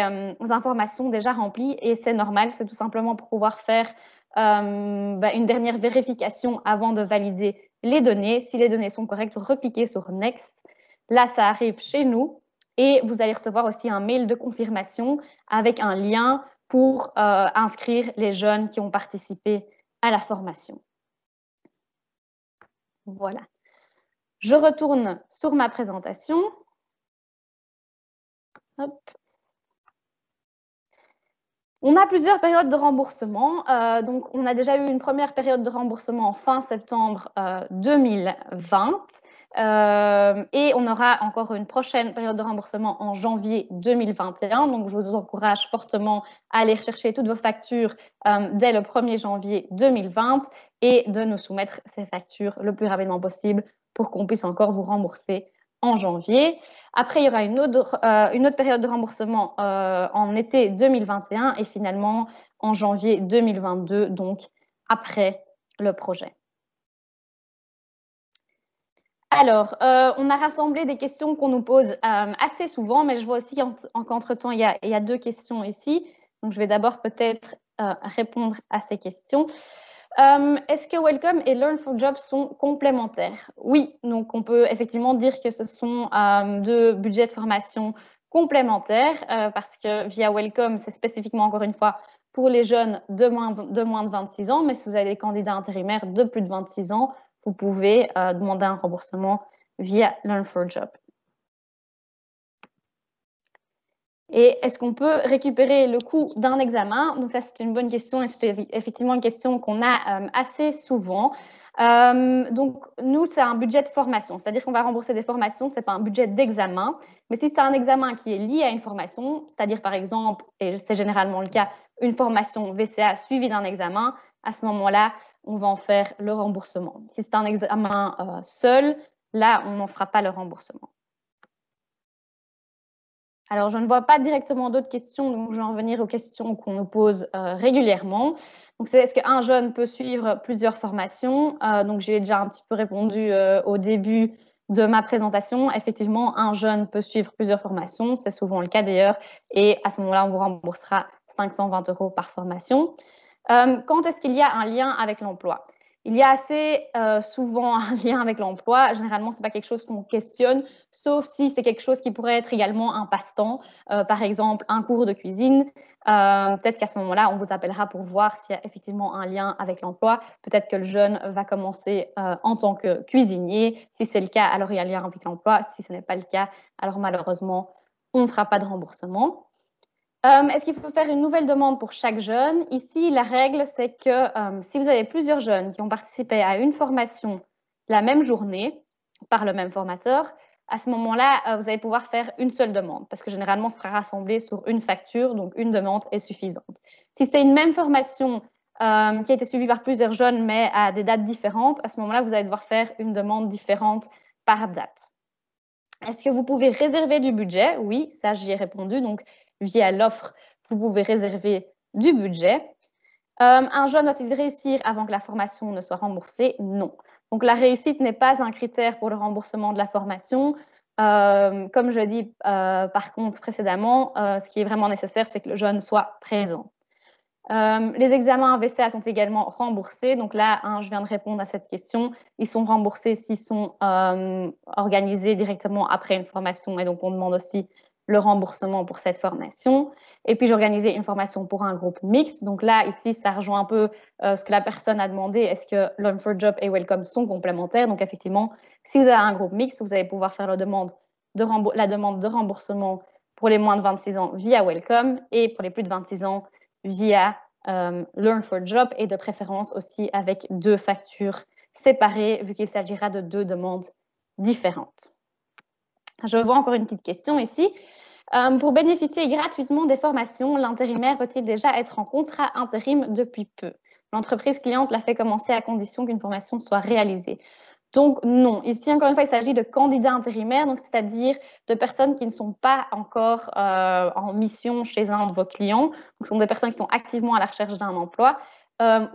informations déjà remplies. Et c'est normal, c'est tout simplement pour pouvoir faire une dernière vérification avant de valider les données. Si les données sont correctes, vous recliquez sur Next. Là, ça arrive chez nous. Et vous allez recevoir aussi un mail de confirmation avec un lien pour inscrire les jeunes qui ont participé à la formation. Voilà. Je retourne sur ma présentation. Hop. On a plusieurs périodes de remboursement. Donc, on a déjà eu une première période de remboursement en fin septembre 2020. Et on aura encore une prochaine période de remboursement en janvier 2021. Donc, je vous encourage fortement à aller rechercher toutes vos factures dès le 1er janvier 2020 et de nous soumettre ces factures le plus rapidement possible pour qu'on puisse encore vous rembourser en janvier. Après, il y aura une autre période de remboursement en été 2021 et finalement en janvier 2022, donc après le projet. Alors, on a rassemblé des questions qu'on nous pose assez souvent, mais je vois aussi qu'entre-temps, il y a deux questions ici. Donc, je vais d'abord peut-être répondre à ces questions. Est-ce que Welcome et Learn4Jobs sont complémentaires? Oui, donc on peut effectivement dire que ce sont deux budgets de formation complémentaires parce que via Welcome, c'est spécifiquement encore une fois pour les jeunes de moins de 26 ans, mais si vous avez des candidats intérimaires de plus de 26 ans, vous pouvez demander un remboursement via Learn4Jobs. Et est-ce qu'on peut récupérer le coût d'un examen? Donc ça, c'est une bonne question et c'est effectivement une question qu'on a assez souvent. Donc nous, c'est un budget de formation, c'est-à-dire qu'on va rembourser des formations, c'est pas un budget d'examen. Mais si c'est un examen qui est lié à une formation, c'est-à-dire par exemple, et c'est généralement le cas, une formation VCA suivie d'un examen, à ce moment-là, on va en faire le remboursement. Si c'est un examen seul, là, on n'en fera pas le remboursement. Alors, je ne vois pas directement d'autres questions, donc je vais en venir aux questions qu'on nous pose régulièrement. Donc, c'est est-ce qu'un jeune peut suivre plusieurs formations? Donc, j'ai déjà un petit peu répondu au début de ma présentation. Effectivement, un jeune peut suivre plusieurs formations, c'est souvent le cas d'ailleurs, et à ce moment-là, on vous remboursera 520 € par formation. Quand est-ce qu'il y a un lien avec l'emploi? Il y a assez souvent un lien avec l'emploi. Généralement, ce n'est pas quelque chose qu'on questionne, sauf si c'est quelque chose qui pourrait être également un passe-temps, par exemple un cours de cuisine. Peut-être qu'à ce moment-là, on vous appellera pour voir s'il y a effectivement un lien avec l'emploi. Peut-être que le jeune va commencer en tant que cuisinier. Si c'est le cas, alors il y a un lien avec l'emploi. Si ce n'est pas le cas, alors malheureusement, on ne fera pas de remboursement. Est-ce qu'il faut faire une nouvelle demande pour chaque jeune? Ici, la règle, c'est que si vous avez plusieurs jeunes qui ont participé à une formation la même journée par le même formateur, à ce moment-là, vous allez pouvoir faire une seule demande parce que généralement, ce sera rassemblé sur une facture, donc une demande est suffisante. Si c'est une même formation qui a été suivie par plusieurs jeunes mais à des dates différentes, à ce moment-là, vous allez devoir faire une demande différente par date. Est-ce que vous pouvez réserver du budget? Oui, ça, j'y ai répondu. Donc, via l'offre, vous pouvez réserver du budget. Un jeune doit-il réussir avant que la formation ne soit remboursée? Non. Donc, la réussite n'est pas un critère pour le remboursement de la formation. Comme je dis par contre précédemment, ce qui est vraiment nécessaire, c'est que le jeune soit présent. Les examens VCA sont également remboursés. Donc là, je viens de répondre à cette question. Ils sont remboursés s'ils sont organisés directement après une formation. Et donc, on demande aussi le remboursement pour cette formation. Et puis, j'ai organisé une formation pour un groupe mixte. Donc là, ici, ça rejoint un peu ce que la personne a demandé. Est-ce que Learn for Job et Welcome sont complémentaires? Donc, effectivement, si vous avez un groupe mixte, vous allez pouvoir faire la demande de remboursement pour les moins de 26 ans via Welcome et pour les plus de 26 ans via Learn for Job et de préférence aussi avec 2 factures séparées vu qu'il s'agira de 2 demandes différentes. Je vois encore une petite question ici. Pour bénéficier gratuitement des formations, l'intérimaire peut-il déjà être en contrat intérim depuis peu? L'entreprise cliente l'a fait commencer à condition qu'une formation soit réalisée. Donc, non. Ici, encore une fois, il s'agit de candidats intérimaires, donc c'est-à-dire de personnes qui ne sont pas encore en mission chez un de vos clients. Donc, ce sont des personnes qui sont activement à la recherche d'un emploi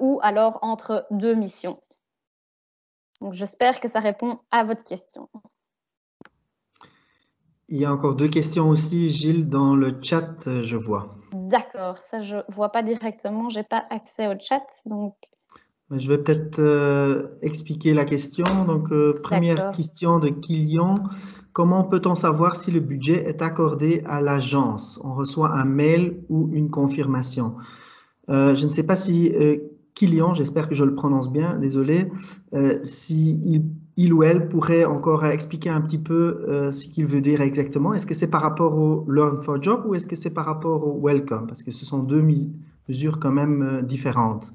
ou alors entre 2 missions. Donc, j'espère que ça répond à votre question. Il y a encore 2 questions aussi, Gilles, dans le chat, je vois. D'accord, ça, je ne vois pas directement, je n'ai pas accès au chat, donc... Je vais peut-être expliquer la question. Donc, première question de Kilian. Comment peut-on savoir si le budget est accordé à l'agence? On reçoit un mail ou une confirmation. Je ne sais pas si Kilian, j'espère que je le prononce bien, désolé, si il ou elle pourrait encore expliquer un petit peu ce qu'il veut dire exactement. Est-ce que c'est par rapport au Learn for Job ou est-ce que c'est par rapport au Welcome? Parce que ce sont 2 mesures quand même différentes.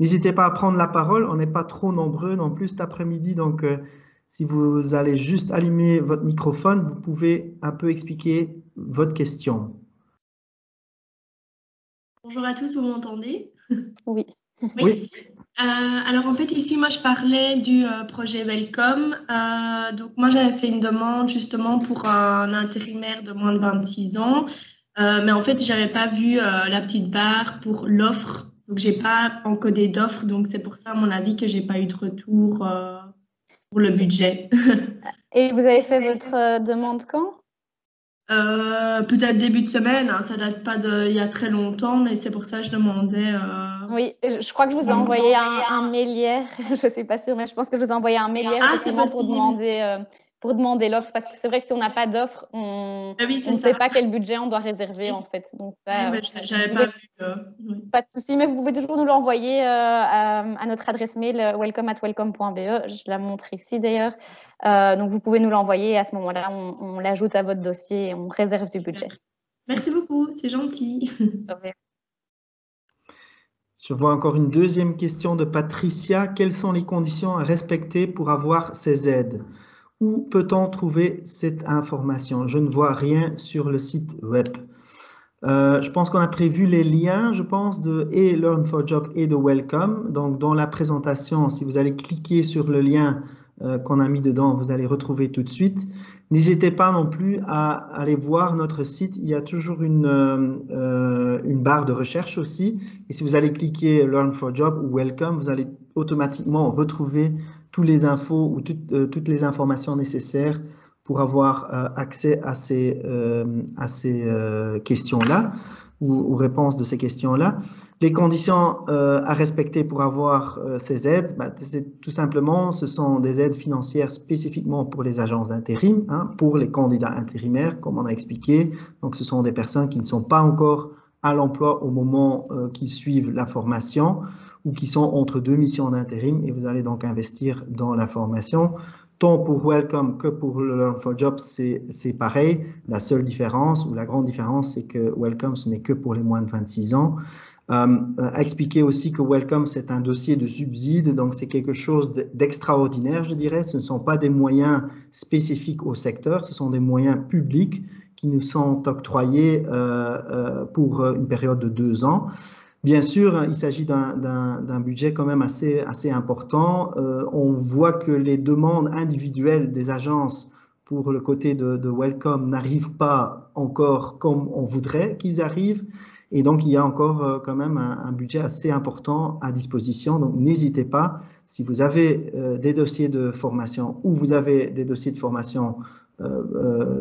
N'hésitez pas à prendre la parole, on n'est pas trop nombreux non plus cet après-midi, donc si vous allez juste allumer votre microphone, vous pouvez un peu expliquer votre question. Bonjour à tous, vous m'entendez? Oui. Oui. Alors en fait ici moi je parlais du projet Welcome. Donc moi j'avais fait une demande justement pour un intérimaire de moins de 26 ans. Mais en fait j'avais pas vu la petite barre pour l'offre. Donc j'ai pas encodé d'offre. Donc c'est pour ça à mon avis que j'ai pas eu de retour pour le budget. Et vous avez fait votre demande quand? Peut-être début de semaine, hein, ça date pas d'il y a très longtemps, mais c'est pour ça que je demandais. Oui, je crois que je vous ai envoyé un mail hier, je ne suis pas sûre, mais je pense que je vous ai envoyé un mail hier effectivement pour demander l'offre, parce que c'est vrai que si on n'a pas d'offre, on ne sait pas quel budget on doit réserver en fait. Donc ça, oui, j'avais pas vu. Oui. Pas de souci, mais vous pouvez toujours nous l'envoyer à notre adresse mail welcome@welcome.be. Je la montre ici d'ailleurs. Donc vous pouvez nous l'envoyer et à ce moment-là, on l'ajoute à votre dossier et on réserve du budget. Merci beaucoup, c'est gentil. Je vois encore une deuxième question de Patricia. Quelles sont les conditions à respecter pour avoir ces aides? Où peut-on trouver cette information? Je ne vois rien sur le site web. Je pense qu'on a prévu les liens, je pense, de Learn for Job et de Welcome. Donc, dans la présentation, si vous allez cliquer sur le lien qu'on a mis dedans, vous allez retrouver tout de suite. N'hésitez pas non plus à aller voir notre site. Il y a toujours une barre de recherche aussi. Et si vous allez cliquer Learn for Job ou Welcome, vous allez automatiquement retrouver toutes les infos ou toutes les informations nécessaires pour avoir accès à ces questions-là ou réponses de ces questions-là. Les conditions à respecter pour avoir ces aides, c'est tout simplement, ce sont des aides financières spécifiquement pour les agences d'intérim, pour les candidats intérimaires, comme on a expliqué. Donc, ce sont des personnes qui ne sont pas encore à l'emploi au moment qu'ils suivent la formation ou qui sont entre deux missions d'intérim et vous allez donc investir dans la formation. Tant pour Welcome que pour le Learn for Jobs, c'est pareil. La seule différence ou la grande différence, c'est que Welcome, ce n'est que pour les moins de 26 ans. Expliquer aussi que Welcome, c'est un dossier de subside, donc c'est quelque chose d'extraordinaire, je dirais. Ce ne sont pas des moyens spécifiques au secteur, ce sont des moyens publics qui nous sont octroyés pour une période de 2 ans. Bien sûr, il s'agit d'un budget quand même assez important. On voit que les demandes individuelles des agences pour le côté de Welcome n'arrivent pas encore comme on voudrait qu'ils arrivent. Et donc, il y a encore quand même un budget assez important à disposition. Donc, n'hésitez pas, si vous avez des dossiers de formation ou vous avez des dossiers de formation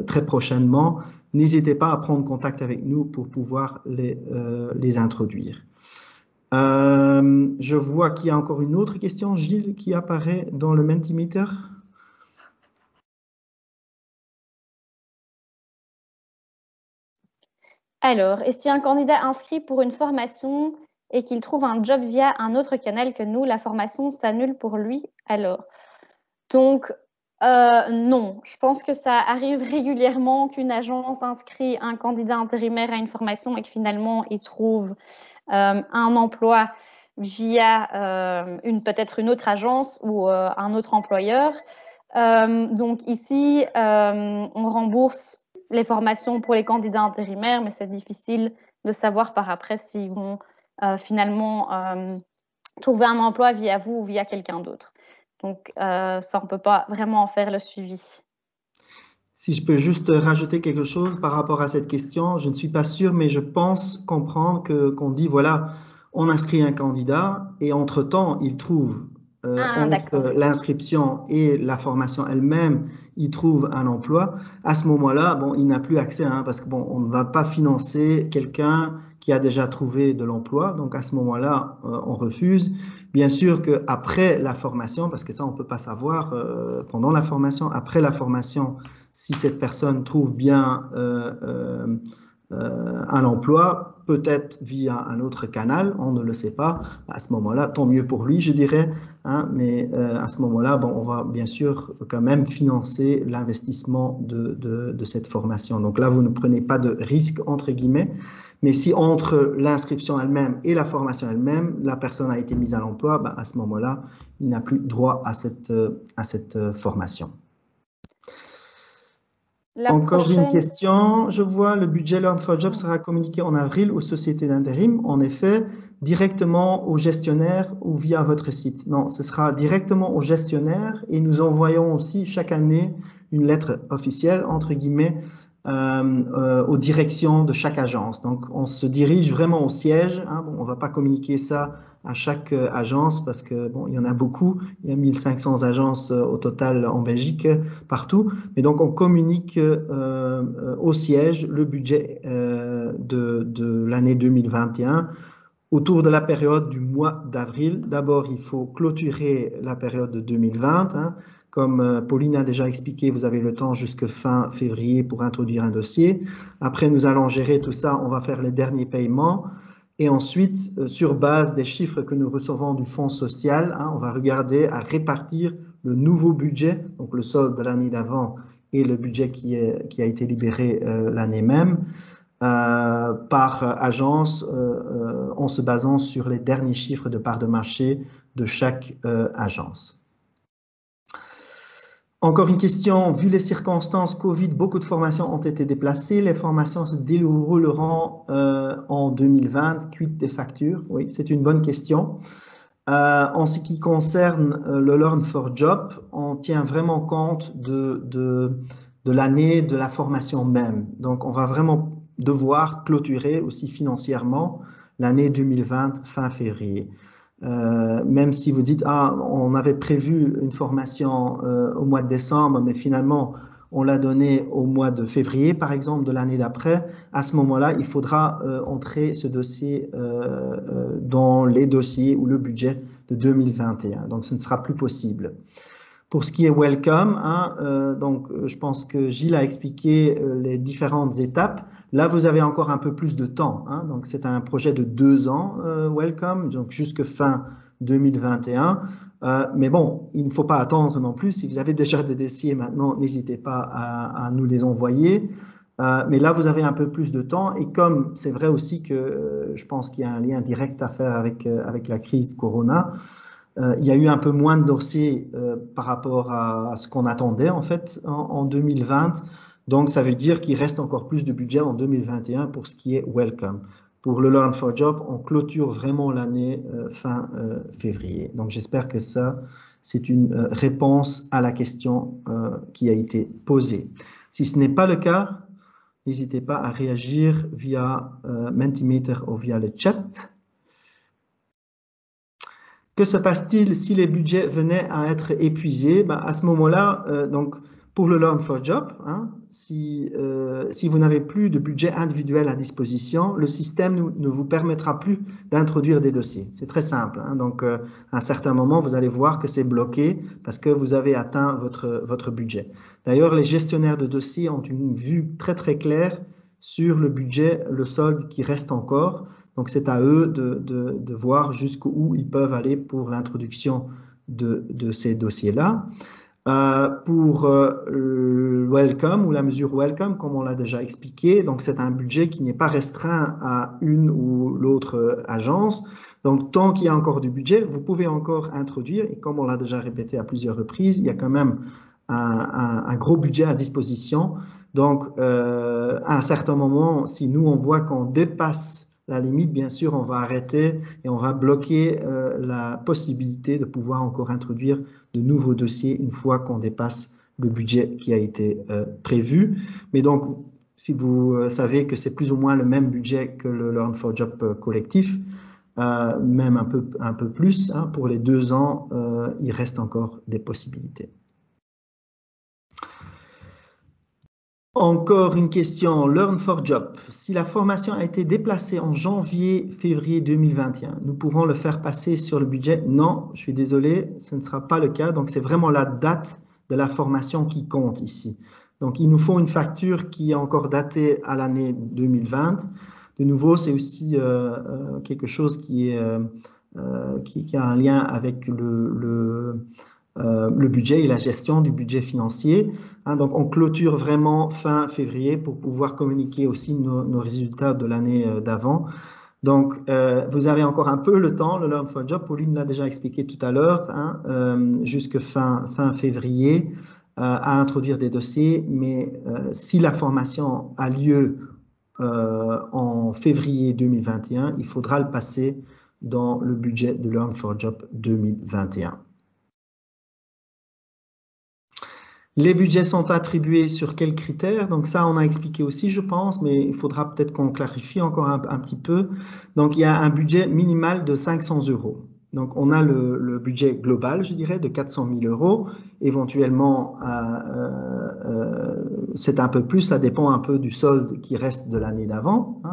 très prochainement, n'hésitez pas à prendre contact avec nous pour pouvoir les introduire. Je vois qu'il y a encore une autre question, Gilles, qui apparaît dans le Mentimeter. Alors, et si un candidat inscrit pour une formation et qu'il trouve un job via un autre canal que nous, la formation s'annule pour lui alors? Donc, non, je pense que ça arrive régulièrement qu'une agence inscrit un candidat intérimaire à une formation et que finalement, il trouve un emploi via peut-être une autre agence ou un autre employeur. Donc ici, on rembourse les formations pour les candidats intérimaires, mais c'est difficile de savoir par après s'ils vont finalement trouver un emploi via vous ou via quelqu'un d'autre. Donc ça, on ne peut pas vraiment en faire le suivi. Si je peux juste rajouter quelque chose par rapport à cette question, je ne suis pas sûr, mais je pense comprendre qu'on dit, voilà, on inscrit un candidat et entre-temps, il trouve, entre l'inscription et la formation elle-même, il trouve un emploi. À ce moment-là, bon, il n'a plus accès, parce que bon, on ne va pas financer quelqu'un qui a déjà trouvé de l'emploi. Donc à ce moment-là, on refuse. Bien sûr qu'après la formation, parce que ça, on ne peut pas savoir pendant la formation, après la formation, si cette personne trouve bien un emploi, peut-être via un autre canal, on ne le sait pas. À ce moment-là, tant mieux pour lui, je dirais. Mais à ce moment-là, bon, on va bien sûr quand même financer l'investissement de cette formation. Donc là, vous ne prenez pas de risque, entre guillemets. Mais si entre l'inscription elle-même et la formation elle-même, la personne a été mise à l'emploi, à ce moment-là, il n'a plus droit à cette formation. Encore une question, je vois, le budget Learn for Job sera communiqué en avril aux sociétés d'intérim. En effet, directement aux gestionnaires ou via votre site. Non, ce sera directement aux gestionnaires et nous envoyons aussi chaque année une lettre officielle, entre guillemets, aux directions de chaque agence. Donc, on se dirige vraiment au siège. Bon, on ne va pas communiquer ça à chaque agence parce que bon, il y en a beaucoup. Il y a 1500 agences au total en Belgique, partout. Mais donc, on communique au siège le budget de l'année 2021 autour de la période du mois d'avril. D'abord, il faut clôturer la période de 2020. Comme Pauline a déjà expliqué, vous avez le temps jusqu'à fin février pour introduire un dossier. Après, nous allons gérer tout ça. On va faire les derniers paiements. Et ensuite, sur base des chiffres que nous recevons du Fonds social, on va regarder à répartir le nouveau budget, donc le solde de l'année d'avant et le budget qui a été libéré l'année même, par agence en se basant sur les derniers chiffres de part de marché de chaque agence. Encore une question, vu les circonstances Covid, beaucoup de formations ont été déplacées. Les formations se dérouleront en 2020, quid des factures? Oui, c'est une bonne question. En ce qui concerne le Learn for Job, on tient vraiment compte de l'année de la formation même. Donc, on va vraiment devoir clôturer aussi financièrement l'année 2020 fin février. Même si vous dites, ah, on avait prévu une formation au mois de décembre, mais finalement, on l'a donné au mois de février, par exemple, de l'année d'après, à ce moment-là, il faudra entrer ce dossier dans les dossiers ou le budget de 2021. Donc, ce ne sera plus possible. Pour ce qui est Welcome, donc je pense que Gilles a expliqué les différentes étapes. Là, vous avez encore un peu plus de temps. Donc, c'est un projet de 2 ans, Welcome, donc jusque fin 2021. Mais bon, il ne faut pas attendre non plus. Si vous avez déjà des dossiers maintenant, n'hésitez pas à nous les envoyer. Mais là, vous avez un peu plus de temps. Et comme c'est vrai aussi que je pense qu'il y a un lien direct à faire avec la crise Corona, il y a eu un peu moins de dossiers par rapport à ce qu'on attendait en fait en 2020. Donc, ça veut dire qu'il reste encore plus de budget en 2021 pour ce qui est Welcome. Pour le Learn for Job, on clôture vraiment l'année fin février. Donc, j'espère que ça, c'est une réponse à la question qui a été posée. Si ce n'est pas le cas, n'hésitez pas à réagir via Mentimeter ou via le chat. Que se passe-t-il si les budgets venaient à être épuisés? À ce moment-là, donc pour le Learn for Job, si vous n'avez plus de budget individuel à disposition, le système ne vous permettra plus d'introduire des dossiers. C'est très simple. Donc, à un certain moment, vous allez voir que c'est bloqué parce que vous avez atteint votre budget. D'ailleurs, les gestionnaires de dossiers ont une vue très très claire sur le budget, le solde qui reste encore. Donc, c'est à eux de voir jusqu'où ils peuvent aller pour l'introduction de ces dossiers-là. Pour Welcome ou la mesure Welcome, comme on l'a déjà expliqué, donc c'est un budget qui n'est pas restreint à une ou l'autre agence. Donc, tant qu'il y a encore du budget, vous pouvez encore introduire. Et comme on l'a déjà répété à plusieurs reprises, il y a quand même un gros budget à disposition. Donc, à un certain moment, si nous, on voit qu'on dépasse la limite, bien sûr, on va arrêter et on va bloquer la possibilité de pouvoir encore introduire de nouveaux dossiers une fois qu'on dépasse le budget qui a été prévu. Mais donc, si vous savez que c'est plus ou moins le même budget que le Learn for Job collectif, même un peu plus, pour les 2 ans, il reste encore des possibilités. Encore une question, Learn for Job. Si la formation a été déplacée en janvier-février 2021, nous pourrons le faire passer sur le budget? Non, je suis désolé, ce ne sera pas le cas. Donc, c'est vraiment la date de la formation qui compte ici. Donc, il nous faut une facture qui est encore datée à l'année 2020. De nouveau, c'est aussi quelque chose qui a un lien avec le budget et la gestion du budget financier. Donc, on clôture vraiment fin février pour pouvoir communiquer aussi nos résultats de l'année d'avant. Donc, vous avez encore un peu le temps, le Learn for Job, Pauline l'a déjà expliqué tout à l'heure, jusque fin février, à introduire des dossiers. Mais si la formation a lieu en février 2021, il faudra le passer dans le budget de Learn for Job 2021. Les budgets sont attribués sur quels critères? Donc ça, on a expliqué aussi, je pense, mais il faudra peut-être qu'on clarifie encore un petit peu. Donc, il y a un budget minimal de 500 €. Donc, on a le budget global, je dirais, de 400 000 €. Éventuellement, c'est un peu plus, ça dépend un peu du solde qui reste de l'année d'avant.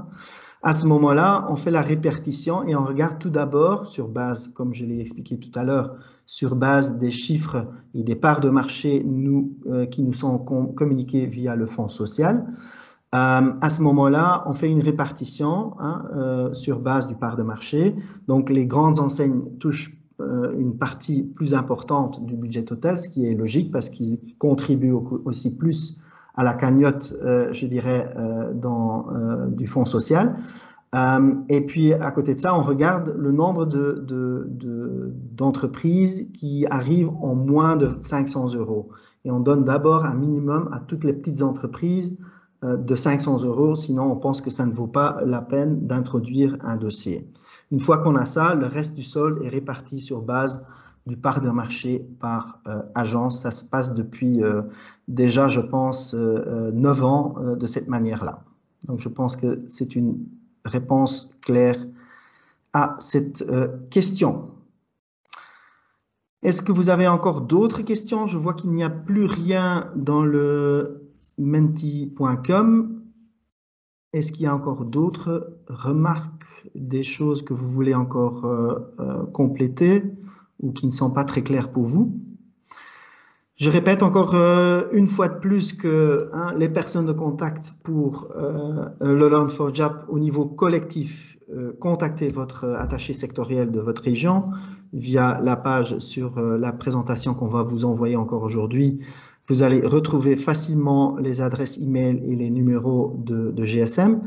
À ce moment-là, on fait la répartition et on regarde tout d'abord sur base, comme je l'ai expliqué tout à l'heure, sur base des chiffres et des parts de marché qui nous sont communiqués via le fonds social. À ce moment-là, on fait une répartition sur base du part de marché. Donc, les grandes enseignes touchent une partie plus importante du budget total, ce qui est logique parce qu'ils contribuent aussi plus à la cagnotte, je dirais, du fonds social. Et puis, à côté de ça, on regarde le nombre d'entreprises qui arrivent en moins de 500 €. Et on donne d'abord un minimum à toutes les petites entreprises de 500 €, sinon on pense que ça ne vaut pas la peine d'introduire un dossier. Une fois qu'on a ça, le reste du solde est réparti sur base du part de marché par agence. Ça se passe depuis déjà, je pense, 9 ans de cette manière-là. Donc, je pense que c'est une réponse claire à cette question. Est-ce que vous avez encore d'autres questions? Je vois qu'il n'y a plus rien dans le menti.com. Est-ce qu'il y a encore d'autres remarques, des choses que vous voulez encore compléter ou qui ne sont pas très claires pour vous? Je répète encore une fois de plus que les personnes de contact pour le Learn4Job au niveau collectif, contactez votre attaché sectoriel de votre région via la page sur la présentation qu'on va vous envoyer encore aujourd'hui. Vous allez retrouver facilement les adresses email et les numéros de GSM.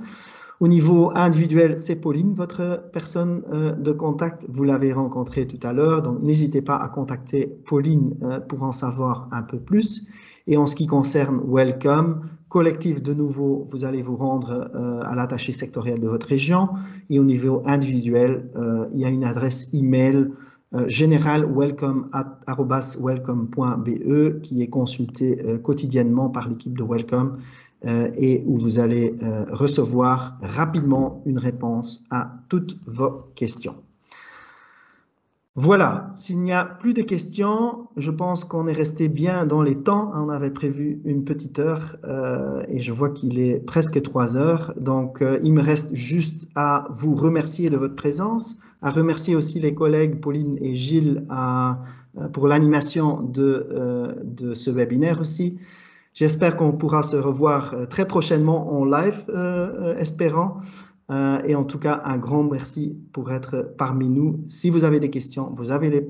Au niveau individuel, c'est Pauline, votre personne de contact. Vous l'avez rencontrée tout à l'heure, donc n'hésitez pas à contacter Pauline pour en savoir un peu plus. Et en ce qui concerne Welcome, collectif de nouveau, vous allez vous rendre à l'attaché sectoriel de votre région. Et au niveau individuel, il y a une adresse email générale welcome@welcome.be qui est consultée quotidiennement par l'équipe de Welcome. Et où vous allez recevoir rapidement une réponse à toutes vos questions. Voilà, s'il n'y a plus de questions, je pense qu'on est resté bien dans les temps. On avait prévu une petite heure et je vois qu'il est presque 3 heures. Donc, il me reste juste à vous remercier de votre présence, à remercier aussi les collègues Pauline et Gilles pour l'animation de ce webinaire aussi. J'espère qu'on pourra se revoir très prochainement en live, espérant. Et en tout cas, un grand merci pour être parmi nous. Si vous avez des questions, vous avez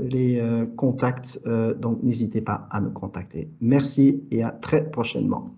les contacts, donc n'hésitez pas à nous contacter. Merci et à très prochainement.